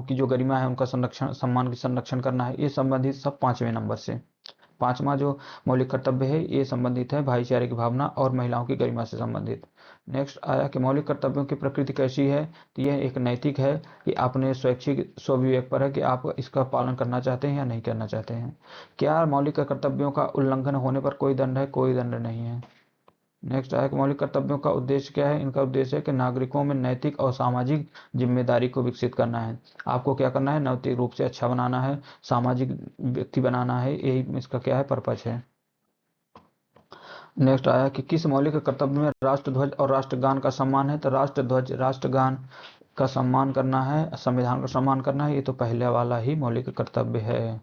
की जो गरिमा है उनका संरक्षण, सम्मान की संरक्षण करना है। ये संबंधित सब 5वें नंबर से। पांचवा जो मौलिक कर्तव्य है ये संबंधित है भाईचारे की भावना और महिलाओं की गरिमा से संबंधित। नेक्स्ट आया कि मौलिक कर्तव्यों की प्रकृति कैसी है, तो यह एक नैतिक है कि अपने स्वैच्छिक स्वविवेक पर है कि आप इसका पालन करना चाहते हैं या नहीं करना चाहते हैं। क्या मौलिक कर्तव्यों का उल्लंघन होने पर कोई दंड है, कोई दंड नहीं है। नेक्स्ट आया कि मौलिक कर्तव्यों का उद्देश्य क्या है, इनका उद्देश्य है कि नागरिकों में नैतिक और सामाजिक जिम्मेदारी को विकसित करना है। आपको क्या करना है, नैतिक रूप से अच्छा बनाना है, सामाजिक व्यक्ति बनाना है, यही इसका क्या है पर्पस है। नेक्स्ट आया कि किस मौलिक कर्तव्य में राष्ट्रध्वज और राष्ट्रगान का सम्मान है, तो राष्ट्रध्वज राष्ट्रगान का सम्मान करना है, संविधान का सम्मान करना है, ये तो पहले वाला ही मौलिक कर्तव्य है।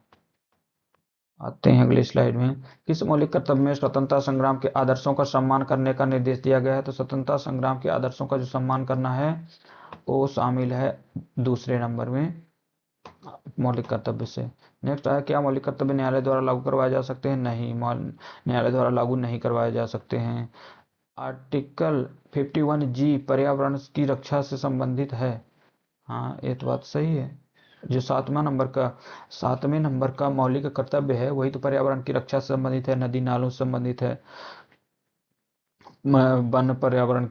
आते हैं अगली स्लाइड में। किस मौलिक कर्तव्य में स्वतंत्रता संग्राम के आदर्शों का सम्मान करने का निर्देश दिया गया है, तो स्वतंत्रता संग्राम के आदर्शों का जो सम्मान करना है वो शामिल है दूसरे नंबर में मौलिक कर्तव्य से। नेक्स्ट आया क्या मौलिक कर्तव्य न्यायालय द्वारा लागू करवाए जा सकते हैं, नहीं, न्यायालय द्वारा लागू नहीं करवाए जा सकते हैं। आर्टिकल 51G पर्यावरण की रक्षा से संबंधित है, हाँ ये तो बात सही है। जो सातवें नंबर का मौलिक कर्तव्य है वही तो पर्यावरण की रक्षा से संबंधित है, नदी नालों से संबंधित है, वन पर्यावरण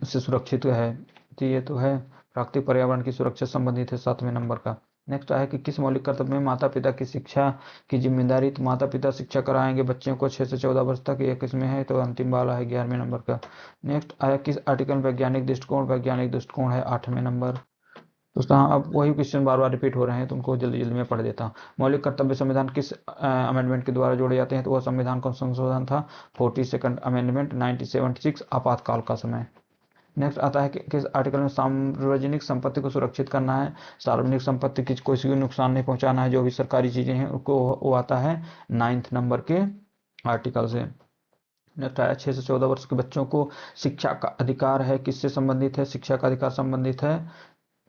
से सुरक्षित है, तो ये तो है प्राकृतिक पर्यावरण की सुरक्षा संबंधित है सातवें नंबर का। नेक्स्ट है कि किस मौलिक कर्तव्य में माता पिता की शिक्षा की जिम्मेदारी, तो माता पिता शिक्षा कराएंगे बच्चों को 6 से 14 वर्ष तक, ये किसमें है, तो अंतिम वाला है 11वें नंबर का। नेक्स्ट आया किस आर्टिकल में वैज्ञानिक दृष्टिकोण है 8वें नंबर। दोस्तों हाँ, अब वही क्वेश्चन बार बार रिपीट हो रहे हैं तो उनको जल्दी जल्दी में पढ़ देता हूँ। मौलिक कर्तव्य संविधान किस अमेंडमेंट के द्वारा जोड़े जाते हैं, तो वह संविधान का संशोधन था 42nd अमेंडमेंट 1976 आपातकाल का समय। नेक्स्ट आता है कि किस आर्टिकल में सार्वजनिक संपत्ति को सुरक्षित करना है, सार्वजनिक संपत्ति की किसी को नुकसान नहीं पहुंचाना है, जो भी सरकारी चीजें हैं उनको वो आता है 9th नंबर के आर्टिकल से। नेक्स्ट आया 6 से 14 वर्ष के बच्चों को शिक्षा का अधिकार है, किससे संबंधित है, शिक्षा का अधिकार संबंधित है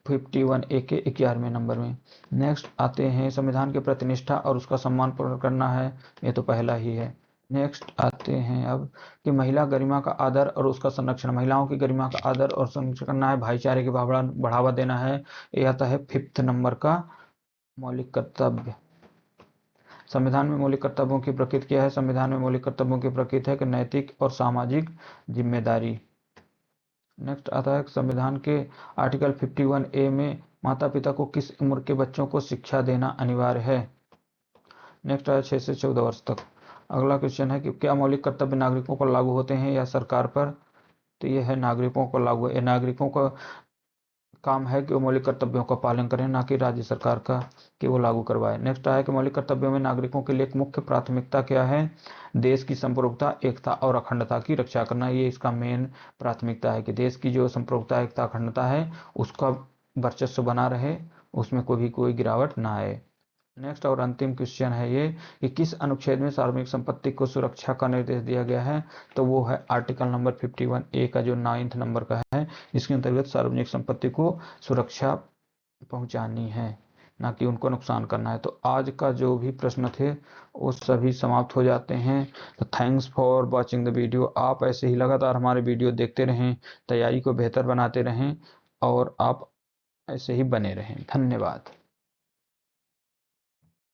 51A के 11वें नंबर में। नेक्स्ट आते हैं संविधान के प्रति निष्ठा और उसका सम्मान करना है, ये तो पहला ही है। नेक्स्ट आते हैं अब कि महिला गरिमा का आदर और उसका संरक्षण, महिलाओं की गरिमा का आदर और संरक्षण करना है, भाईचारे की भावना बढ़ावा देना है, ये आता है 5th नंबर का मौलिक कर्तव्य। संविधान में मौलिक कर्तव्यों की प्रकृति क्या है, संविधान में मौलिक कर्तव्यों की प्रकृति है कि नैतिक और सामाजिक जिम्मेदारी। नेक्स्ट आता है संविधान के आर्टिकल 51A में माता पिता को किस उम्र के बच्चों को शिक्षा देना अनिवार्य है। नेक्स्ट आया 6 से 14 वर्ष तक। अगला क्वेश्चन है कि क्या मौलिक कर्तव्य नागरिकों पर लागू होते हैं या सरकार पर, तो यह है नागरिकों पर लागू है, नागरिकों का काम है कि वो मौलिक कर्तव्यों का पालन करें, ना कि राज्य सरकार का कि वो लागू करवाए। नेक्स्ट आया कि मौलिक कर्तव्यों में नागरिकों के लिए एक मुख्य प्राथमिकता क्या है, देश की संप्रभुता एकता और अखंडता की रक्षा करना, ये इसका मेन प्राथमिकता है कि देश की जो संप्रभुता एकता अखंडता है उसका वर्चस्व बना रहे, उसमें कोई गिरावट ना आए। नेक्स्ट और अंतिम क्वेश्चन है ये कि किस अनुच्छेद में सार्वजनिक संपत्ति को सुरक्षा का निर्देश दिया गया है, तो वो है आर्टिकल नंबर 51A का जो 9th नंबर का है, इसके अंतर्गत सार्वजनिक संपत्ति को सुरक्षा पहुंचानी है, ना कि उनको नुकसान करना है। तो आज का जो भी प्रश्न थे वो सभी समाप्त हो जाते हैं। तो thanks for watching the video. आप ऐसे ही लगातार हमारे वीडियो देखते रहें, तैयारी को बेहतर बनाते रहें और आप ऐसे ही बने रहें। धन्यवाद।